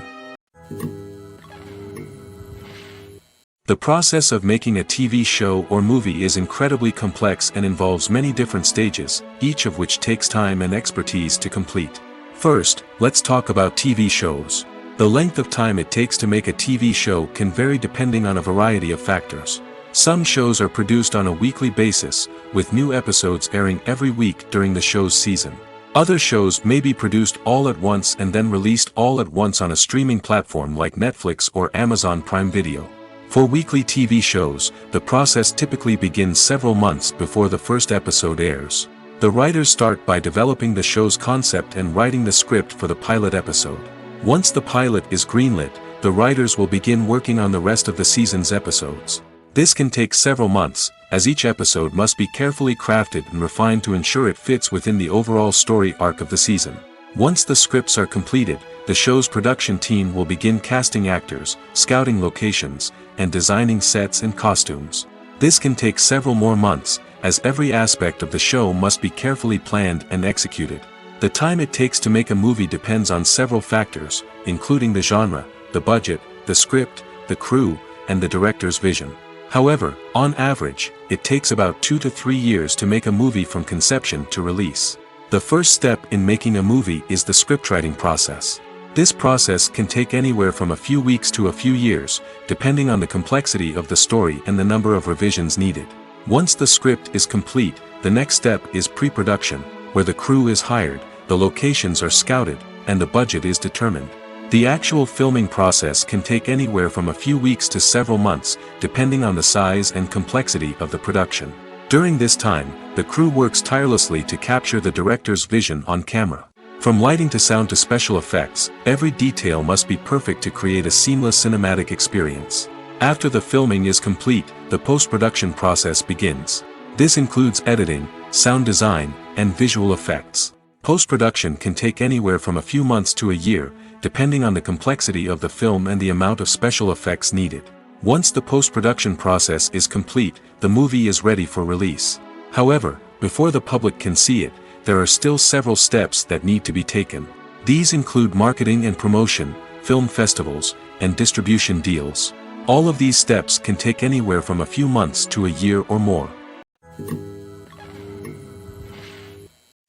The process of making a TV show or movie is incredibly complex and involves many different stages, each of which takes time and expertise to complete. First, let's talk about TV shows. The length of time it takes to make a TV show can vary depending on a variety of factors. Some shows are produced on a weekly basis, with new episodes airing every week during the show's season. Other shows may be produced all at once and then released all at once on a streaming platform like Netflix or Amazon Prime Video. For weekly TV shows, the process typically begins several months before the first episode airs. The writers start by developing the show's concept and writing the script for the pilot episode. Once the pilot is greenlit, the writers will begin working on the rest of the season's episodes. This can take several months, as each episode must be carefully crafted and refined to ensure it fits within the overall story arc of the season. Once the scripts are completed, the show's production team will begin casting actors, scouting locations, and designing sets and costumes. This can take several more months, as every aspect of the show must be carefully planned and executed. The time it takes to make a movie depends on several factors, including the genre, the budget, the script, the crew, and the director's vision. However, on average, it takes about 2 to 3 years to make a movie from conception to release. The first step in making a movie is the scriptwriting process. This process can take anywhere from a few weeks to a few years, depending on the complexity of the story and the number of revisions needed. Once the script is complete, the next step is pre-production, where the crew is hired, the locations are scouted, and the budget is determined. The actual filming process can take anywhere from a few weeks to several months, depending on the size and complexity of the production. During this time, the crew works tirelessly to capture the director's vision on camera. From lighting to sound to special effects, every detail must be perfect to create a seamless cinematic experience. After the filming is complete, the post-production process begins. This includes editing, sound design, and visual effects. Post-production can take anywhere from a few months to a year, depending on the complexity of the film and the amount of special effects needed. Once the post-production process is complete, the movie is ready for release. However, before the public can see it, there are still several steps that need to be taken. These include marketing and promotion, film festivals, and distribution deals. All of these steps can take anywhere from a few months to a year or more.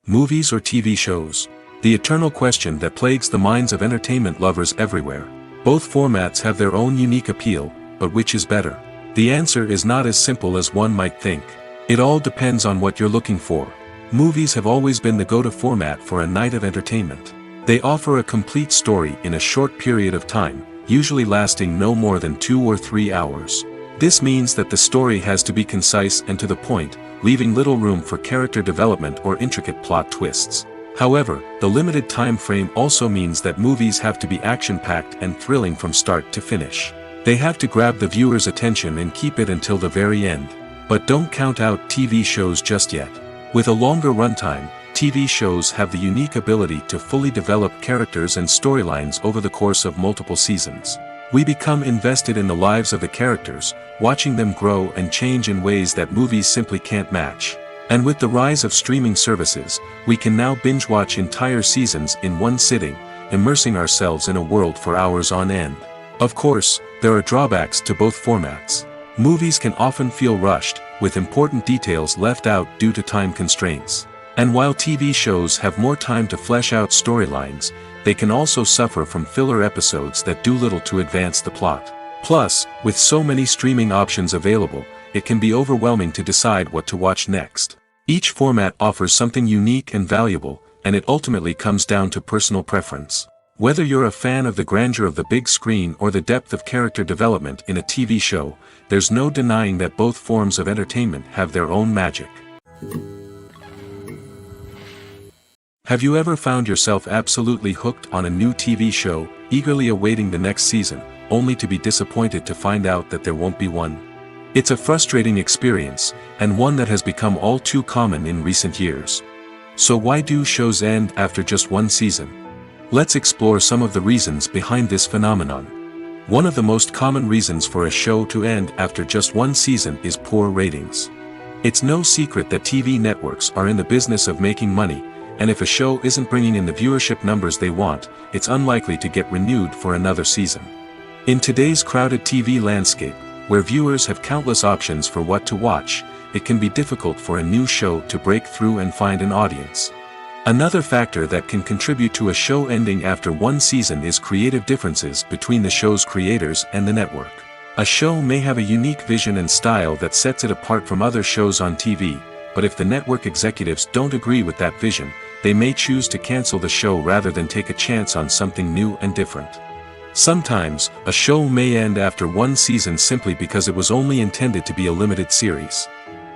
Movies or TV shows? The eternal question that plagues the minds of entertainment lovers everywhere. Both formats have their own unique appeal, but which is better? The answer is not as simple as one might think. It all depends on what you're looking for. Movies have always been the go-to format for a night of entertainment. They offer a complete story in a short period of time, usually lasting no more than 2 or 3 hours. This means that the story has to be concise and to the point, leaving little room for character development or intricate plot twists. However, the limited time frame also means that movies have to be action-packed and thrilling from start to finish. They have to grab the viewer's attention and keep it until the very end. But don't count out TV shows just yet. With a longer runtime, TV shows have the unique ability to fully develop characters and storylines over the course of multiple seasons. We become invested in the lives of the characters, watching them grow and change in ways that movies simply can't match. And with the rise of streaming services, we can now binge-watch entire seasons in one sitting, immersing ourselves in a world for hours on end. Of course, there are drawbacks to both formats. Movies can often feel rushed, with important details left out due to time constraints. And while TV shows have more time to flesh out storylines, they can also suffer from filler episodes that do little to advance the plot. Plus, with so many streaming options available, it can be overwhelming to decide what to watch next. Each format offers something unique and valuable, and it ultimately comes down to personal preference. Whether you're a fan of the grandeur of the big screen or the depth of character development in a TV show, there's no denying that both forms of entertainment have their own magic. Have you ever found yourself absolutely hooked on a new TV show, eagerly awaiting the next season, only to be disappointed to find out that there won't be one? It's a frustrating experience, and one that has become all too common in recent years. So why do shows end after just one season? Let's explore some of the reasons behind this phenomenon. One of the most common reasons for a show to end after just one season is poor ratings. It's no secret that TV networks are in the business of making money, and if a show isn't bringing in the viewership numbers they want, it's unlikely to get renewed for another season. In today's crowded TV landscape, where viewers have countless options for what to watch, it can be difficult for a new show to break through and find an audience. Another factor that can contribute to a show ending after one season is creative differences between the show's creators and the network. A show may have a unique vision and style that sets it apart from other shows on TV, but if the network executives don't agree with that vision, they may choose to cancel the show rather than take a chance on something new and different. Sometimes, a show may end after one season simply because it was only intended to be a limited series.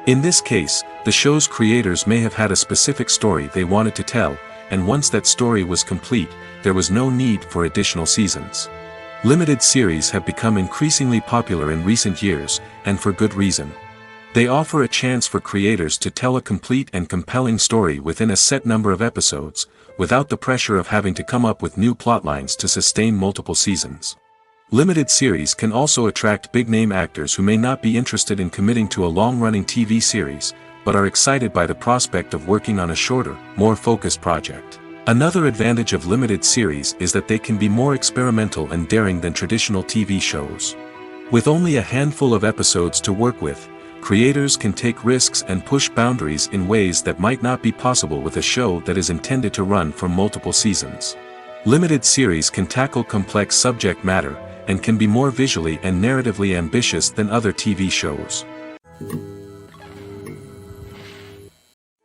In this case, the show's creators may have had a specific story they wanted to tell, and once that story was complete, there was no need for additional seasons. Limited series have become increasingly popular in recent years, and for good reason. They offer a chance for creators to tell a complete and compelling story within a set number of episodes, without the pressure of having to come up with new plotlines to sustain multiple seasons. Limited series can also attract big-name actors who may not be interested in committing to a long-running TV series, but are excited by the prospect of working on a shorter, more focused project. Another advantage of limited series is that they can be more experimental and daring than traditional TV shows. With only a handful of episodes to work with, creators can take risks and push boundaries in ways that might not be possible with a show that is intended to run for multiple seasons. Limited series can tackle complex subject matter, and can be more visually and narratively ambitious than other TV shows.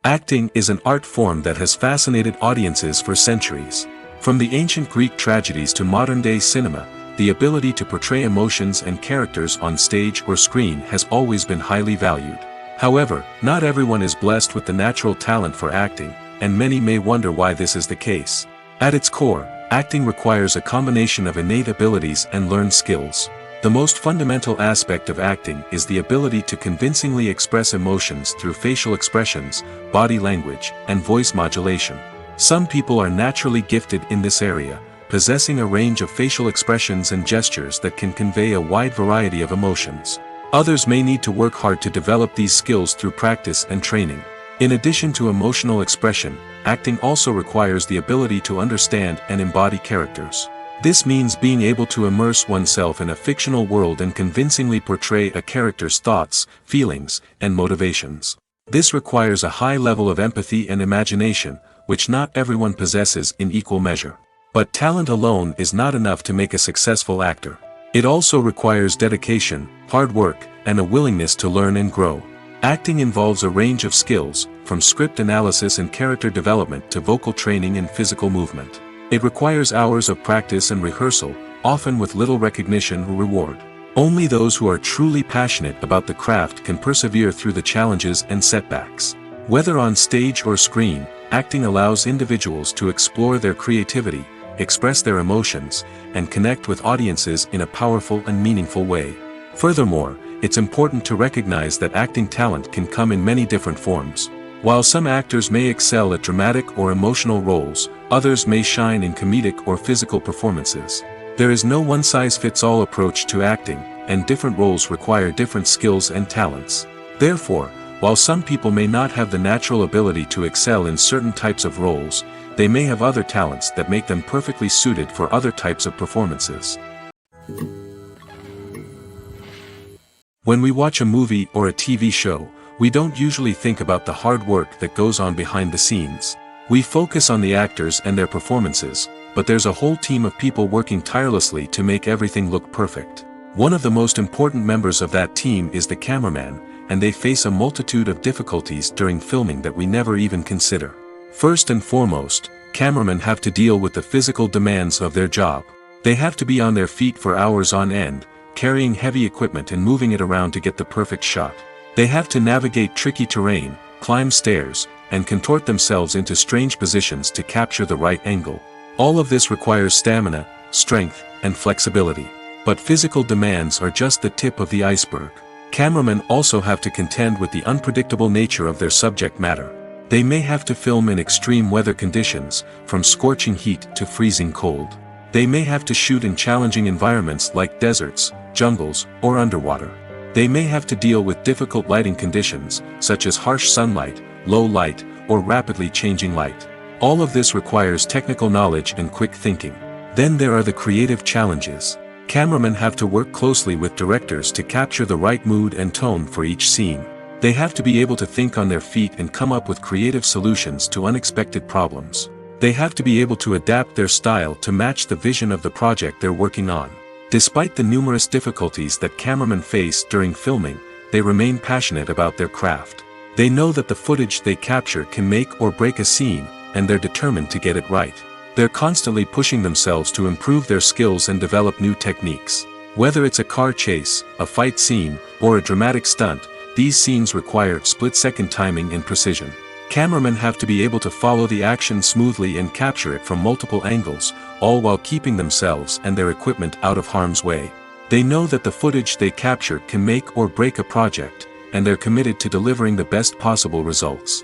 Acting is an art form that has fascinated audiences for centuries. From the ancient Greek tragedies to modern-day cinema, the ability to portray emotions and characters on stage or screen has always been highly valued. However, not everyone is blessed with the natural talent for acting, and many may wonder why this is the case. At its core, acting requires a combination of innate abilities and learned skills. The most fundamental aspect of acting is the ability to convincingly express emotions through facial expressions, body language, and voice modulation. Some people are naturally gifted in this area, possessing a range of facial expressions and gestures that can convey a wide variety of emotions. Others may need to work hard to develop these skills through practice and training. In addition to emotional expression, acting also requires the ability to understand and embody characters. This means being able to immerse oneself in a fictional world and convincingly portray a character's thoughts, feelings, and motivations. This requires a high level of empathy and imagination, which not everyone possesses in equal measure. But talent alone is not enough to make a successful actor. It also requires dedication, hard work, and a willingness to learn and grow. Acting involves a range of skills, from script analysis and character development to vocal training and physical movement. It requires hours of practice and rehearsal, often with little recognition or reward. Only those who are truly passionate about the craft can persevere through the challenges and setbacks. Whether on stage or screen, acting allows individuals to explore their creativity, express their emotions, and connect with audiences in a powerful and meaningful way. Furthermore, it's important to recognize that acting talent can come in many different forms. While some actors may excel at dramatic or emotional roles, others may shine in comedic or physical performances. There is no one-size-fits-all approach to acting, and different roles require different skills and talents. Therefore, while some people may not have the natural ability to excel in certain types of roles, they may have other talents that make them perfectly suited for other types of performances. When we watch a movie or a TV show, we don't usually think about the hard work that goes on behind the scenes. We focus on the actors and their performances, but there's a whole team of people working tirelessly to make everything look perfect. One of the most important members of that team is the cameraman, and they face a multitude of difficulties during filming that we never even consider. First and foremost, cameramen have to deal with the physical demands of their job. They have to be on their feet for hours on end, carrying heavy equipment and moving it around to get the perfect shot. They have to navigate tricky terrain, climb stairs, and contort themselves into strange positions to capture the right angle. All of this requires stamina, strength, and flexibility. But physical demands are just the tip of the iceberg. Cameramen also have to contend with the unpredictable nature of their subject matter. They may have to film in extreme weather conditions, from scorching heat to freezing cold. They may have to shoot in challenging environments like deserts, jungles, or underwater. They may have to deal with difficult lighting conditions, such as harsh sunlight, low light, or rapidly changing light. All of this requires technical knowledge and quick thinking. Then there are the creative challenges. Cameramen have to work closely with directors to capture the right mood and tone for each scene. They have to be able to think on their feet and come up with creative solutions to unexpected problems. They have to be able to adapt their style to match the vision of the project they're working on. Despite the numerous difficulties that cameramen face during filming, they remain passionate about their craft. They know that the footage they capture can make or break a scene, and they're determined to get it right. They're constantly pushing themselves to improve their skills and develop new techniques. Whether it's a car chase, a fight scene, or a dramatic stunt, these scenes require split-second timing and precision. Cameramen have to be able to follow the action smoothly and capture it from multiple angles, all while keeping themselves and their equipment out of harm's way. They know that the footage they capture can make or break a project, and they're committed to delivering the best possible results.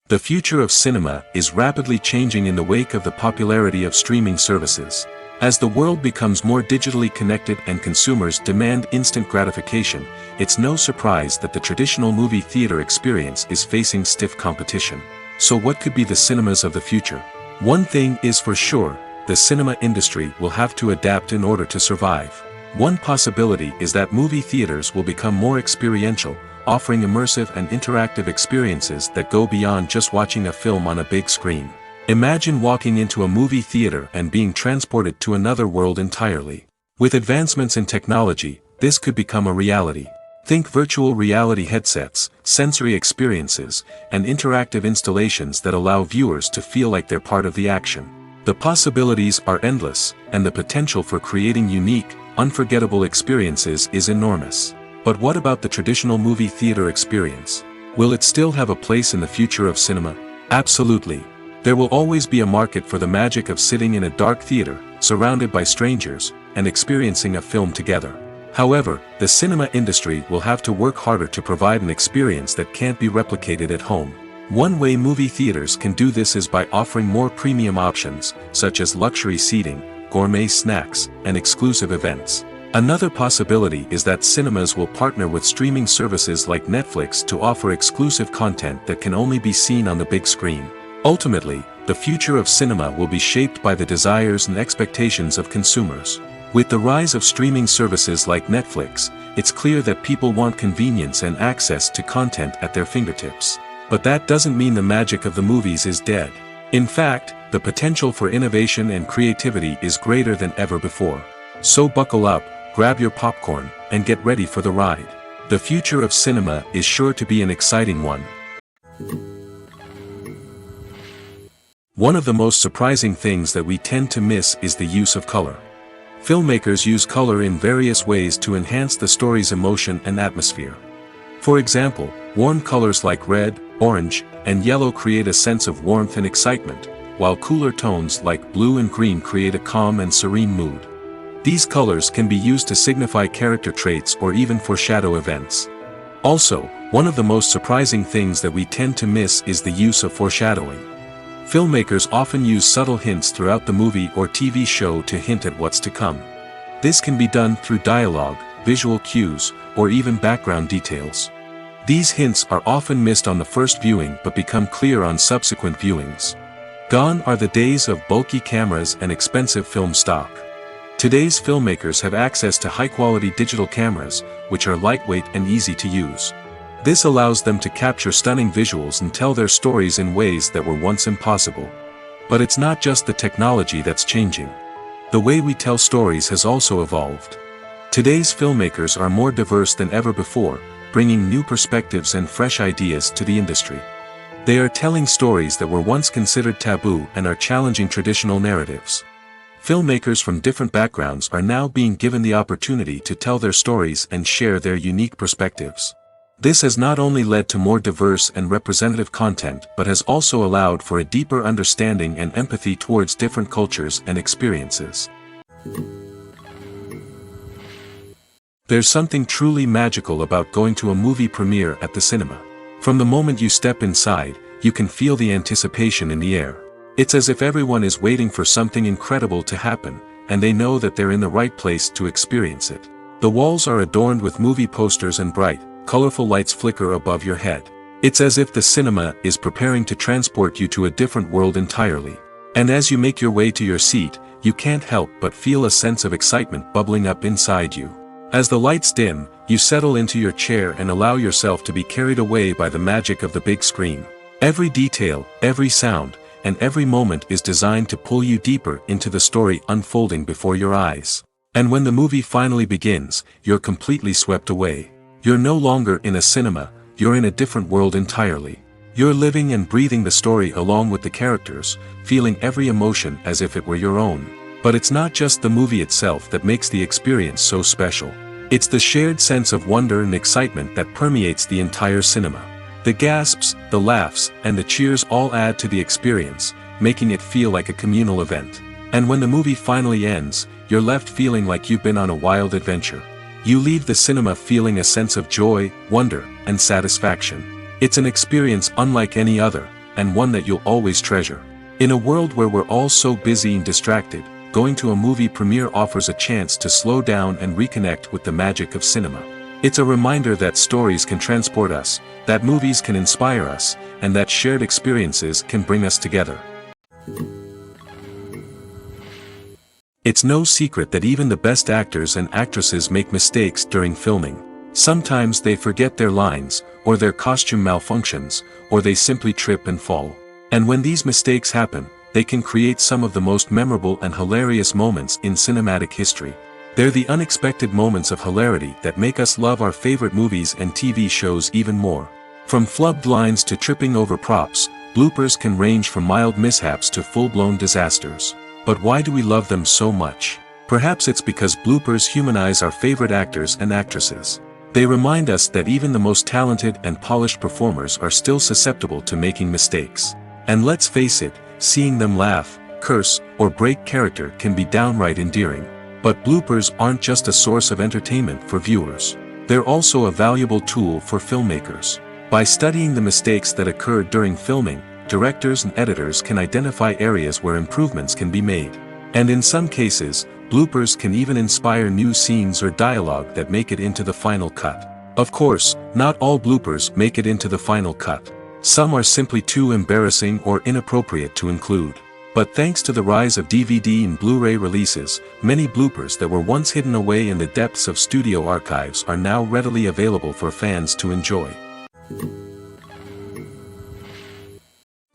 The future of cinema is rapidly changing in the wake of the popularity of streaming services. As the world becomes more digitally connected and consumers demand instant gratification, it's no surprise that the traditional movie theater experience is facing stiff competition. So what could be the cinemas of the future? One thing is for sure, the cinema industry will have to adapt in order to survive. One possibility is that movie theaters will become more experiential, offering immersive and interactive experiences that go beyond just watching a film on a big screen. Imagine walking into a movie theater and being transported to another world entirely. With advancements in technology, this could become a reality. Think virtual reality headsets, sensory experiences, and interactive installations that allow viewers to feel like they're part of the action. The possibilities are endless, and the potential for creating unique, unforgettable experiences is enormous. But what about the traditional movie theater experience? Will it still have a place in the future of cinema? Absolutely. There will always be a market for the magic of sitting in a dark theater, surrounded by strangers, and experiencing a film together. However, the cinema industry will have to work harder to provide an experience that can't be replicated at home. One way movie theaters can do this is by offering more premium options, such as luxury seating, gourmet snacks, and exclusive events. Another possibility is that cinemas will partner with streaming services like Netflix to offer exclusive content that can only be seen on the big screen. Ultimately, the future of cinema will be shaped by the desires and expectations of consumers. With the rise of streaming services like Netflix, it's clear that people want convenience and access to content at their fingertips. But that doesn't mean the magic of the movies is dead. In fact, the potential for innovation and creativity is greater than ever before. So buckle up, grab your popcorn, and get ready for the ride. The future of cinema is sure to be an exciting one. One of the most surprising things that we tend to miss is the use of color. Filmmakers use color in various ways to enhance the story's emotion and atmosphere. For example, warm colors like red, orange, and yellow create a sense of warmth and excitement, while cooler tones like blue and green create a calm and serene mood. These colors can be used to signify character traits or even foreshadow events. Also, one of the most surprising things that we tend to miss is the use of foreshadowing. Filmmakers often use subtle hints throughout the movie or TV show to hint at what's to come. This can be done through dialogue, visual cues, or even background details. These hints are often missed on the first viewing but become clear on subsequent viewings. Gone are the days of bulky cameras and expensive film stock. Today's filmmakers have access to high-quality digital cameras, which are lightweight and easy to use. This allows them to capture stunning visuals and tell their stories in ways that were once impossible. But it's not just the technology that's changing. The way we tell stories has also evolved. Today's filmmakers are more diverse than ever before, bringing new perspectives and fresh ideas to the industry. They are telling stories that were once considered taboo and are challenging traditional narratives. Filmmakers from different backgrounds are now being given the opportunity to tell their stories and share their unique perspectives. This has not only led to more diverse and representative content but has also allowed for a deeper understanding and empathy towards different cultures and experiences. There's something truly magical about going to a movie premiere at the cinema. From the moment you step inside, you can feel the anticipation in the air. It's as if everyone is waiting for something incredible to happen, and they know that they're in the right place to experience it. The walls are adorned with movie posters and bright, colorful lights flicker above your head. It's as if the cinema is preparing to transport you to a different world entirely. And as you make your way to your seat, you can't help but feel a sense of excitement bubbling up inside you. As the lights dim, you settle into your chair and allow yourself to be carried away by the magic of the big screen. Every detail, every sound, and every moment is designed to pull you deeper into the story unfolding before your eyes. And when the movie finally begins, you're completely swept away. You're no longer in a cinema, you're in a different world entirely. You're living and breathing the story along with the characters, feeling every emotion as if it were your own. But it's not just the movie itself that makes the experience so special. It's the shared sense of wonder and excitement that permeates the entire cinema. The gasps, the laughs, and the cheers all add to the experience, making it feel like a communal event. And when the movie finally ends, you're left feeling like you've been on a wild adventure. You leave the cinema feeling a sense of joy, wonder, and satisfaction. It's an experience unlike any other, and one that you'll always treasure. In a world where we're all so busy and distracted, going to a movie premiere offers a chance to slow down and reconnect with the magic of cinema. It's a reminder that stories can transport us, that movies can inspire us, and that shared experiences can bring us together. It's no secret that even the best actors and actresses make mistakes during filming. Sometimes they forget their lines, or their costume malfunctions, or they simply trip and fall. And when these mistakes happen, they can create some of the most memorable and hilarious moments in cinematic history. They're the unexpected moments of hilarity that make us love our favorite movies and TV shows even more. From flubbed lines to tripping over props, bloopers can range from mild mishaps to full-blown disasters. But why do we love them so much? Perhaps it's because bloopers humanize our favorite actors and actresses. They remind us that even the most talented and polished performers are still susceptible to making mistakes. And let's face it, seeing them laugh, curse, or break character can be downright endearing. But bloopers aren't just a source of entertainment for viewers. They're also a valuable tool for filmmakers. By studying the mistakes that occurred during filming, directors and editors can identify areas where improvements can be made. And in some cases, bloopers can even inspire new scenes or dialogue that make it into the final cut. Of course, not all bloopers make it into the final cut. Some are simply too embarrassing or inappropriate to include. But thanks to the rise of DVD and Blu-ray releases, many bloopers that were once hidden away in the depths of studio archives are now readily available for fans to enjoy.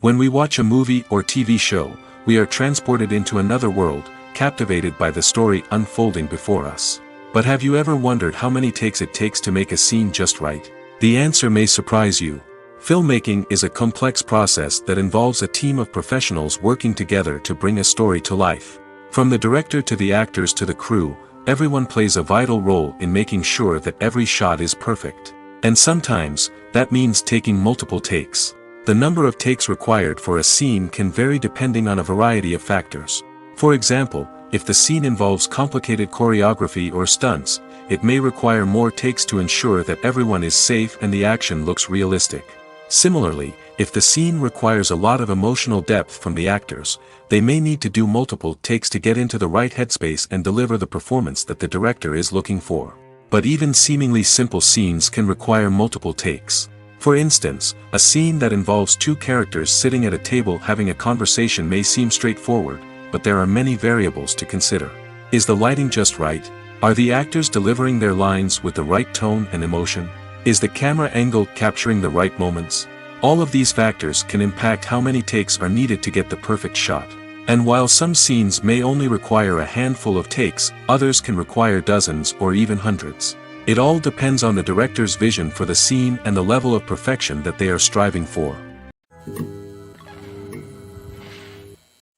When we watch a movie or TV show, we are transported into another world, captivated by the story unfolding before us. But have you ever wondered how many takes it takes to make a scene just right? The answer may surprise you. Filmmaking is a complex process that involves a team of professionals working together to bring a story to life. From the director to the actors to the crew, everyone plays a vital role in making sure that every shot is perfect. And sometimes, that means taking multiple takes. The number of takes required for a scene can vary depending on a variety of factors. For example, if the scene involves complicated choreography or stunts, it may require more takes to ensure that everyone is safe and the action looks realistic. Similarly, if the scene requires a lot of emotional depth from the actors, they may need to do multiple takes to get into the right headspace and deliver the performance that the director is looking for. But even seemingly simple scenes can require multiple takes. For instance, a scene that involves two characters sitting at a table having a conversation may seem straightforward, but there are many variables to consider. Is the lighting just right? Are the actors delivering their lines with the right tone and emotion? Is the camera angle capturing the right moments? All of these factors can impact how many takes are needed to get the perfect shot. And while some scenes may only require a handful of takes, others can require dozens or even hundreds. It all depends on the director's vision for the scene and the level of perfection that they are striving for.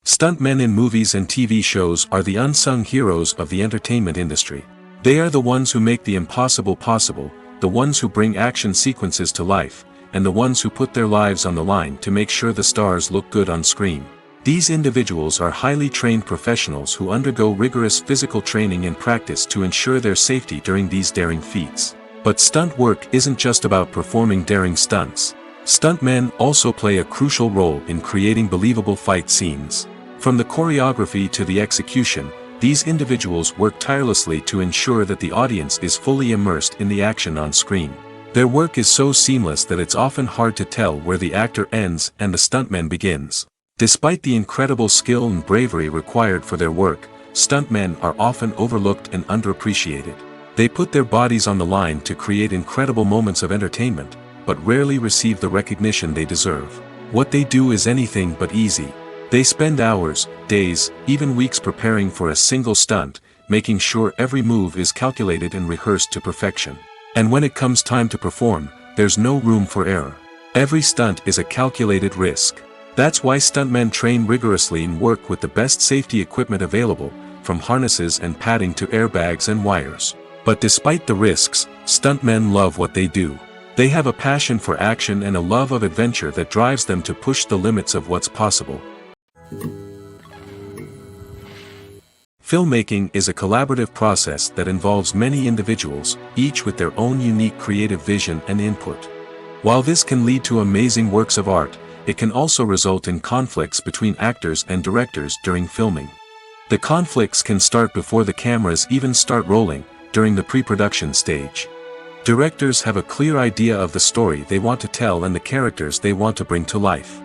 Stuntmen in movies and TV shows are the unsung heroes of the entertainment industry. They are the ones who make the impossible possible, the ones who bring action sequences to life, and the ones who put their lives on the line to make sure the stars look good on screen. These individuals are highly trained professionals who undergo rigorous physical training and practice to ensure their safety during these daring feats. But stunt work isn't just about performing daring stunts. Stuntmen also play a crucial role in creating believable fight scenes. From the choreography to the execution, these individuals work tirelessly to ensure that the audience is fully immersed in the action on screen. Their work is so seamless that it's often hard to tell where the actor ends and the stuntman begins. Despite the incredible skill and bravery required for their work, stuntmen are often overlooked and underappreciated. They put their bodies on the line to create incredible moments of entertainment, but rarely receive the recognition they deserve. What they do is anything but easy. They spend hours, days, even weeks preparing for a single stunt, making sure every move is calculated and rehearsed to perfection. And when it comes time to perform, there's no room for error. Every stunt is a calculated risk. That's why stuntmen train rigorously and work with the best safety equipment available, from harnesses and padding to airbags and wires. But despite the risks, stuntmen love what they do. They have a passion for action and a love of adventure that drives them to push the limits of what's possible. Filmmaking is a collaborative process that involves many individuals, each with their own unique creative vision and input. While this can lead to amazing works of art, it can also result in conflicts between actors and directors during filming. The conflicts can start before the cameras even start rolling, during the pre-production stage. Directors have a clear idea of the story they want to tell and the characters they want to bring to life.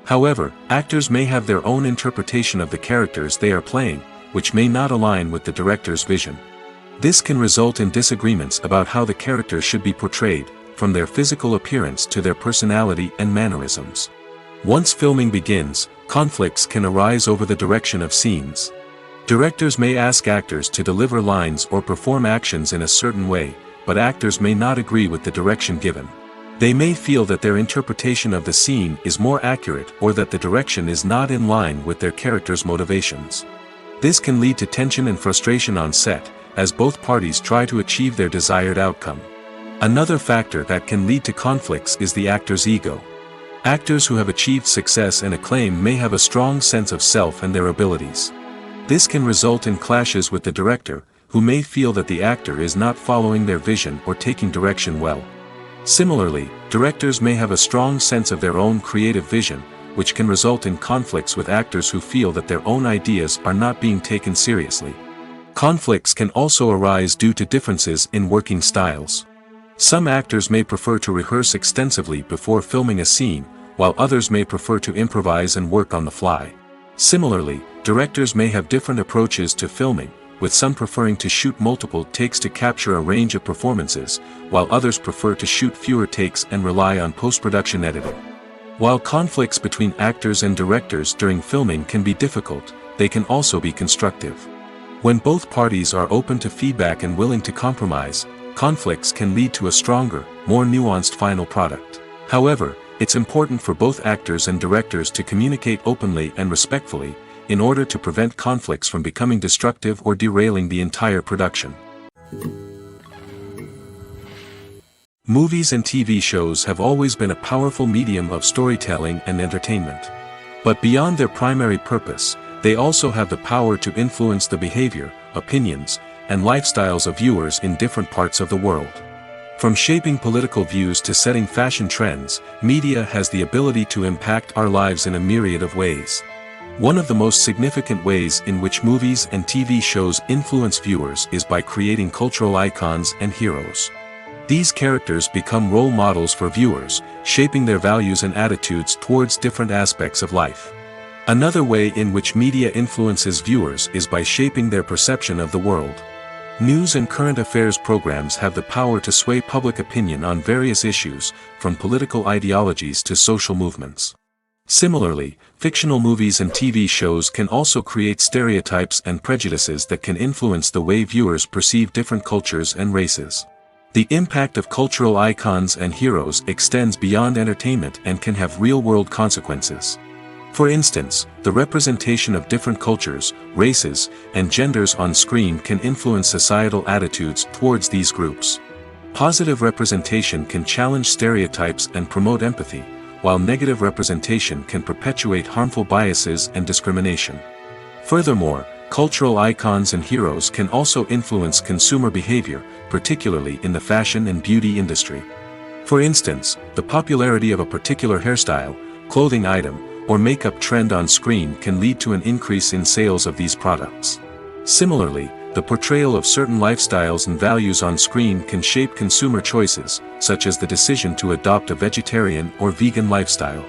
However, actors may have their own interpretation of the characters they are playing, which may not align with the director's vision. This can result in disagreements about how the characters should be portrayed, from their physical appearance to their personality and mannerisms. Once filming begins, conflicts can arise over the direction of scenes. Directors may ask actors to deliver lines or perform actions in a certain way, but actors may not agree with the direction given. They may feel that their interpretation of the scene is more accurate or that the direction is not in line with their character's motivations. This can lead to tension and frustration on set, as both parties try to achieve their desired outcome. Another factor that can lead to conflicts is the actor's ego. Actors who have achieved success and acclaim may have a strong sense of self and their abilities. This can result in clashes with the director, who may feel that the actor is not following their vision or taking direction well. Similarly, directors may have a strong sense of their own creative vision, which can result in conflicts with actors who feel that their own ideas are not being taken seriously. Conflicts can also arise due to differences in working styles. Some actors may prefer to rehearse extensively before filming a scene, while others may prefer to improvise and work on the fly. Similarly, directors may have different approaches to filming, with some preferring to shoot multiple takes to capture a range of performances, while others prefer to shoot fewer takes and rely on post-production editing. While conflicts between actors and directors during filming can be difficult, they can also be constructive. When both parties are open to feedback and willing to compromise, conflicts can lead to a stronger, more nuanced final product. However, it's important for both actors and directors to communicate openly and respectfully, in order to prevent conflicts from becoming destructive or derailing the entire production. Movies and TV shows have always been a powerful medium of storytelling and entertainment. But beyond their primary purpose, they also have the power to influence the behavior, opinions, and lifestyles of viewers in different parts of the world. From shaping political views to setting fashion trends, media has the ability to impact our lives in a myriad of ways. One of the most significant ways in which movies and TV shows influence viewers is by creating cultural icons and heroes. These characters become role models for viewers, shaping their values and attitudes towards different aspects of life. Another way in which media influences viewers is by shaping their perception of the world. News and current affairs programs have the power to sway public opinion on various issues, from political ideologies to social movements. Similarly, fictional movies and TV shows can also create stereotypes and prejudices that can influence the way viewers perceive different cultures and races. The impact of cultural icons and heroes extends beyond entertainment and can have real-world consequences. For instance, the representation of different cultures, races, and genders on screen can influence societal attitudes towards these groups. Positive representation can challenge stereotypes and promote empathy, while negative representation can perpetuate harmful biases and discrimination. Furthermore, cultural icons and heroes can also influence consumer behavior, particularly in the fashion and beauty industry. For instance, the popularity of a particular hairstyle, clothing item, or makeup trend on screen can lead to an increase in sales of these products. Similarly, the portrayal of certain lifestyles and values on screen can shape consumer choices, such as the decision to adopt a vegetarian or vegan lifestyle.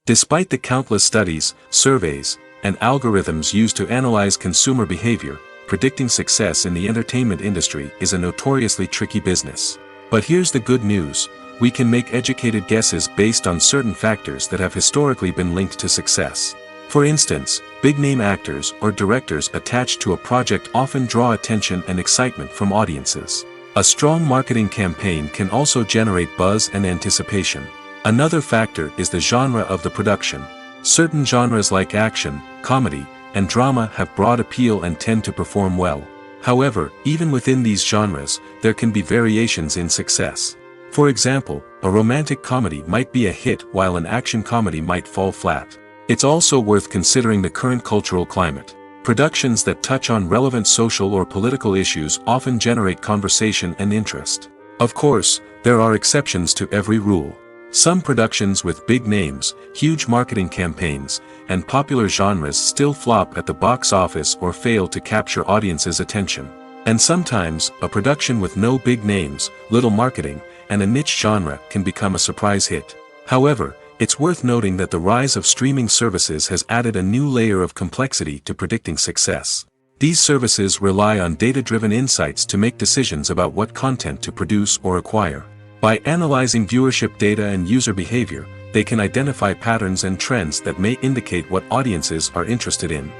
Despite the countless studies, surveys, and algorithms used to analyze consumer behavior, predicting success in the entertainment industry is a notoriously tricky business. But here's the good news: we can make educated guesses based on certain factors that have historically been linked to success. For instance, big-name actors or directors attached to a project often draw attention and excitement from audiences. A strong marketing campaign can also generate buzz and anticipation. Another factor is the genre of the production. Certain genres like action, comedy, and drama have broad appeal and tend to perform well. However, even within these genres, there can be variations in success. For example, a romantic comedy might be a hit while an action comedy might fall flat. It's also worth considering the current cultural climate. Productions that touch on relevant social or political issues often generate conversation and interest. Of course, there are exceptions to every rule. Some productions with big names, huge marketing campaigns, and popular genres still flop at the box office or fail to capture audiences' attention. And sometimes, a production with no big names, little marketing, and a niche genre can become a surprise hit. However, it's worth noting that the rise of streaming services has added a new layer of complexity to predicting success. These services rely on data-driven insights to make decisions about what content to produce or acquire. By analyzing viewership data and user behavior, they can identify patterns and trends that may indicate what audiences are interested in.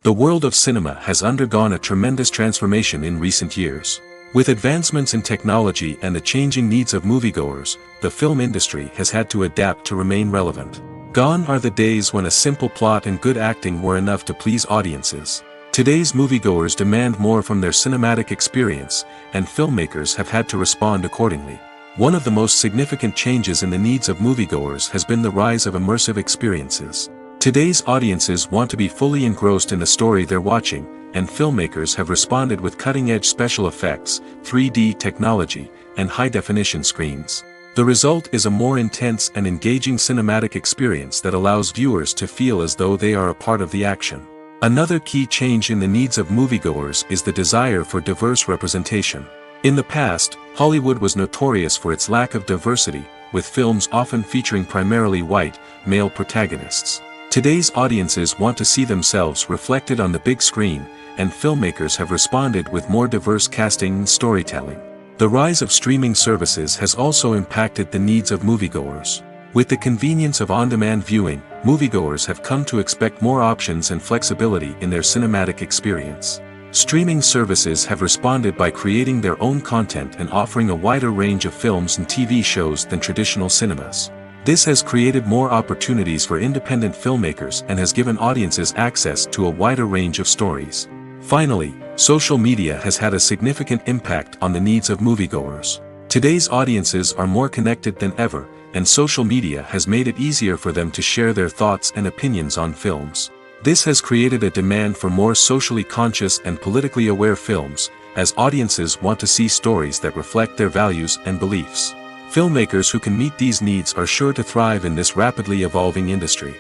The world of cinema has undergone a tremendous transformation in recent years. With advancements in technology and the changing needs of moviegoers, the film industry has had to adapt to remain relevant. Gone are the days when a simple plot and good acting were enough to please audiences. Today's moviegoers demand more from their cinematic experience, and filmmakers have had to respond accordingly. One of the most significant changes in the needs of moviegoers has been the rise of immersive experiences. Today's audiences want to be fully engrossed in the story they're watching, and filmmakers have responded with cutting-edge special effects, 3D technology, and high-definition screens. The result is a more intense and engaging cinematic experience that allows viewers to feel as though they are a part of the action. Another key change in the needs of moviegoers is the desire for diverse representation. In the past, Hollywood was notorious for its lack of diversity, with films often featuring primarily white, male protagonists. Today's audiences want to see themselves reflected on the big screen, and filmmakers have responded with more diverse casting and storytelling. The rise of streaming services has also impacted the needs of moviegoers. With the convenience of on-demand viewing, moviegoers have come to expect more options and flexibility in their cinematic experience. Streaming services have responded by creating their own content and offering a wider range of films and TV shows than traditional cinemas. This has created more opportunities for independent filmmakers and has given audiences access to a wider range of stories. Finally, social media has had a significant impact on the needs of moviegoers. Today's audiences are more connected than ever, and social media has made it easier for them to share their thoughts and opinions on films. This has created a demand for more socially conscious and politically aware films, as audiences want to see stories that reflect their values and beliefs. Filmmakers who can meet these needs are sure to thrive in this rapidly evolving industry.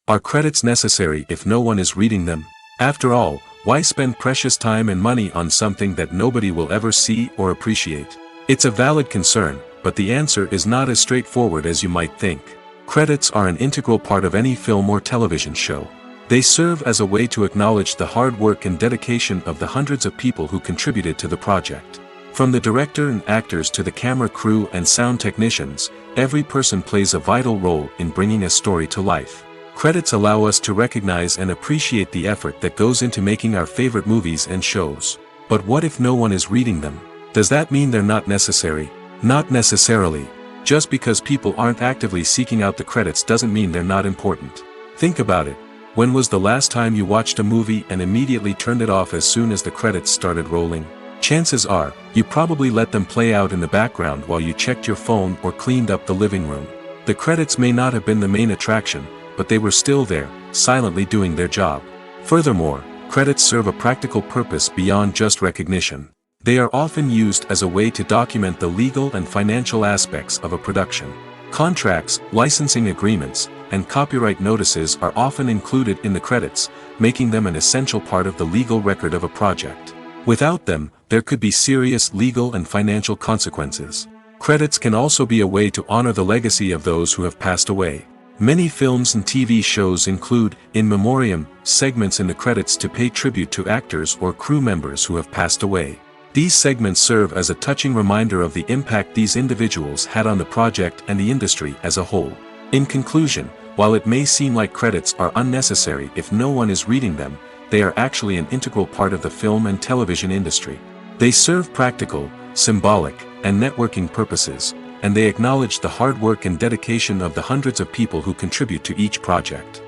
Are credits necessary if no one is reading them? After all, why spend precious time and money on something that nobody will ever see or appreciate? It's a valid concern, but the answer is not as straightforward as you might think. Credits are an integral part of any film or television show. They serve as a way to acknowledge the hard work and dedication of the hundreds of people who contributed to the project. From the director and actors to the camera crew and sound technicians, every person plays a vital role in bringing a story to life. Credits allow us to recognize and appreciate the effort that goes into making our favorite movies and shows. But what if no one is reading them? Does that mean they're not necessary? Not necessarily. Just because people aren't actively seeking out the credits doesn't mean they're not important. Think about it. When was the last time you watched a movie and immediately turned it off as soon as the credits started rolling? Chances are, you probably let them play out in the background while you checked your phone or cleaned up the living room. The credits may not have been the main attraction, but they were still there, silently doing their job. Furthermore, credits serve a practical purpose beyond just recognition. They are often used as a way to document the legal and financial aspects of a production. Contracts, licensing agreements, and copyright notices are often included in the credits, making them an essential part of the legal record of a project. Without them, there could be serious legal and financial consequences. Credits can also be a way to honor the legacy of those who have passed away. Many films and TV shows include, in memoriam, segments in the credits to pay tribute to actors or crew members who have passed away. These segments serve as a touching reminder of the impact these individuals had on the project and the industry as a whole. In conclusion, while it may seem like credits are unnecessary if no one is reading them, they are actually an integral part of the film and television industry. They serve practical, symbolic, and networking purposes, and they acknowledge the hard work and dedication of the hundreds of people who contribute to each project.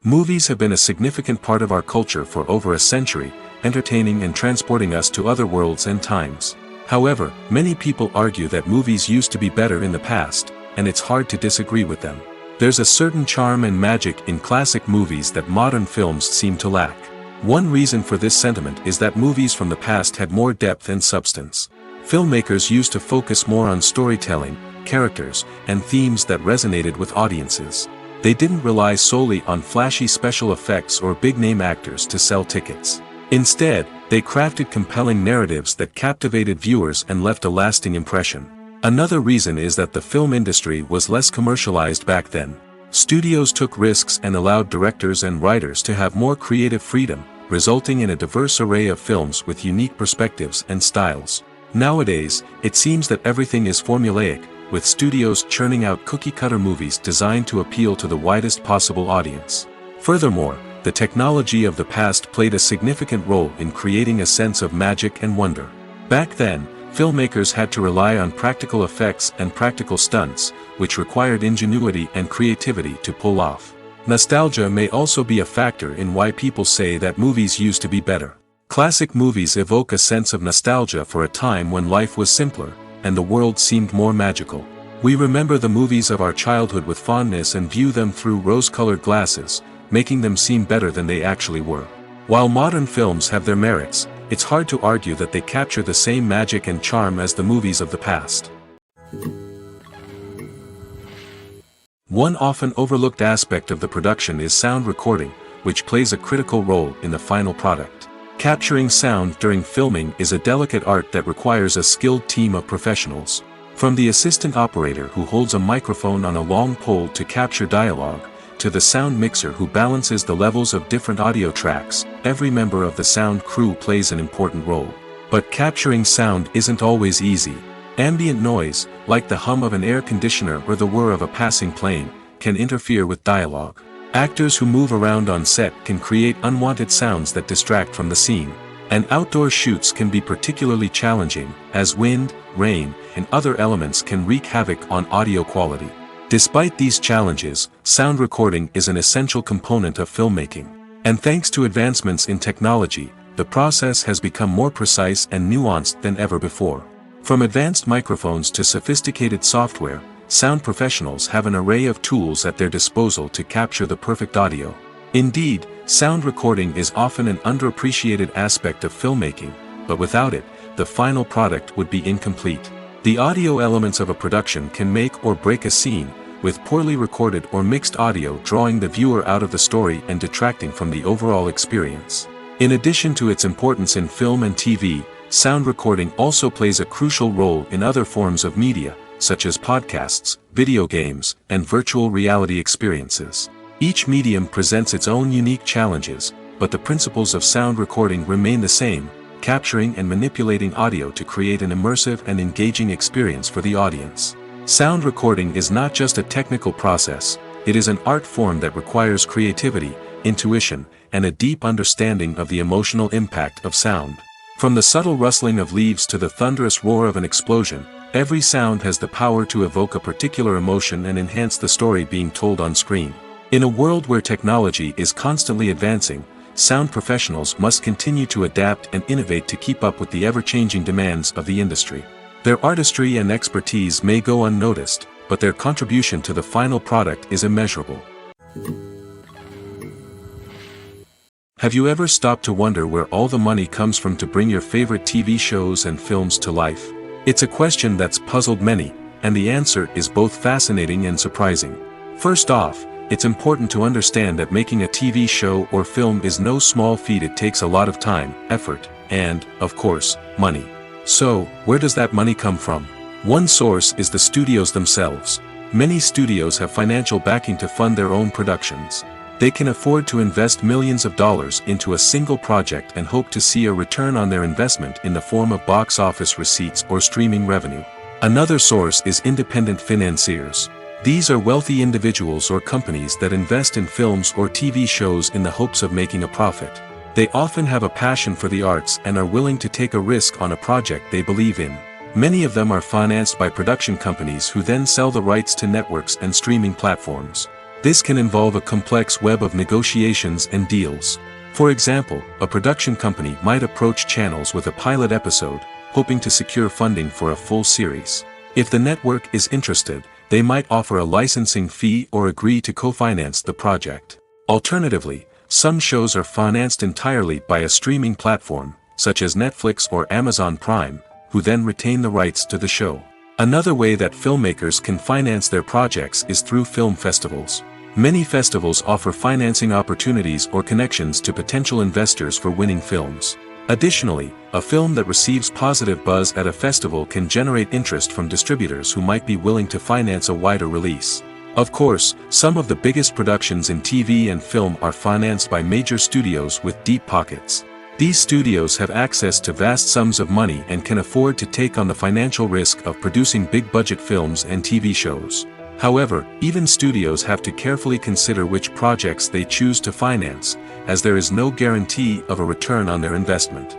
Movies have been a significant part of our culture for over a century, entertaining and transporting us to other worlds and times. However, many people argue that movies used to be better in the past, and it's hard to disagree with them. There's a certain charm and magic in classic movies that modern films seem to lack. One reason for this sentiment is that movies from the past had more depth and substance. Filmmakers used to focus more on storytelling, characters, and themes that resonated with audiences. They didn't rely solely on flashy special effects or big-name actors to sell tickets. Instead, they crafted compelling narratives that captivated viewers and left a lasting impression. Another reason is that the film industry was less commercialized back then. Studios took risks and allowed directors and writers to have more creative freedom, resulting in a diverse array of films with unique perspectives and styles. Nowadays, it seems that everything is formulaic, with studios churning out cookie-cutter movies designed to appeal to the widest possible audience. Furthermore, the technology of the past played a significant role in creating a sense of magic and wonder. Back then, filmmakers had to rely on practical effects and practical stunts, which required ingenuity and creativity to pull off. Nostalgia may also be a factor in why people say that movies used to be better. Classic movies evoke a sense of nostalgia for a time when life was simpler, and the world seemed more magical. We remember the movies of our childhood with fondness and view them through rose-colored glasses, making them seem better than they actually were. While modern films have their merits, it's hard to argue that they capture the same magic and charm as the movies of the past. One often overlooked aspect of the production is sound recording, which plays a critical role in the final product. Capturing sound during filming is a delicate art that requires a skilled team of professionals. From the assistant operator who holds a microphone on a long pole to capture dialogue, to the sound mixer who balances the levels of different audio tracks, every member of the sound crew plays an important role. But capturing sound isn't always easy. Ambient noise, like the hum of an air conditioner or the whir of a passing plane, can interfere with dialogue. Actors who move around on set can create unwanted sounds that distract from the scene. And outdoor shoots can be particularly challenging, as wind, rain, and other elements can wreak havoc on audio quality. Despite these challenges, sound recording is an essential component of filmmaking. And thanks to advancements in technology, the process has become more precise and nuanced than ever before. From advanced microphones to sophisticated software, sound professionals have an array of tools at their disposal to capture the perfect audio. Indeed, sound recording is often an underappreciated aspect of filmmaking, but without it, the final product would be incomplete. The audio elements of a production can make or break a scene, with poorly recorded or mixed audio drawing the viewer out of the story and detracting from the overall experience. In addition to its importance in film and TV, sound recording also plays a crucial role in other forms of media, such as podcasts, video games, and virtual reality experiences. Each medium presents its own unique challenges, but the principles of sound recording remain the same, capturing and manipulating audio to create an immersive and engaging experience for the audience. Sound recording is not just a technical process, it is an art form that requires creativity, intuition, and a deep understanding of the emotional impact of sound. From the subtle rustling of leaves to the thunderous roar of an explosion, every sound has the power to evoke a particular emotion and enhance the story being told on screen. In a world where technology is constantly advancing, sound professionals must continue to adapt and innovate to keep up with the ever-changing demands of the industry. Their artistry and expertise may go unnoticed, but their contribution to the final product is immeasurable. Have you ever stopped to wonder where all the money comes from to bring your favorite TV shows and films to life? It's a question that's puzzled many, and the answer is both fascinating and surprising. First off, it's important to understand that making a TV show or film is no small feat. It takes a lot of time, effort, and, of course, money. So, where does that money come from? One source is the studios themselves. Many studios have financial backing to fund their own productions. They can afford to invest millions of dollars into a single project and hope to see a return on their investment in the form of box office receipts or streaming revenue. Another source is independent financiers. These are wealthy individuals or companies that invest in films or TV shows in the hopes of making a profit. They often have a passion for the arts and are willing to take a risk on a project they believe in. Many of them are financed by production companies who then sell the rights to networks and streaming platforms. This can involve a complex web of negotiations and deals. For example, a production company might approach channels with a pilot episode, hoping to secure funding for a full series. If the network is interested, they might offer a licensing fee or agree to co-finance the project. Alternatively, some shows are financed entirely by a streaming platform, such as Netflix or Amazon Prime, who then retain the rights to the show. Another way that filmmakers can finance their projects is through film festivals. Many festivals offer financing opportunities or connections to potential investors for winning films. Additionally, a film that receives positive buzz at a festival can generate interest from distributors who might be willing to finance a wider release. Of course, some of the biggest productions in TV and film are financed by major studios with deep pockets. These studios have access to vast sums of money and can afford to take on the financial risk of producing big-budget films and TV shows. However, even studios have to carefully consider which projects they choose to finance, as there is no guarantee of a return on their investment.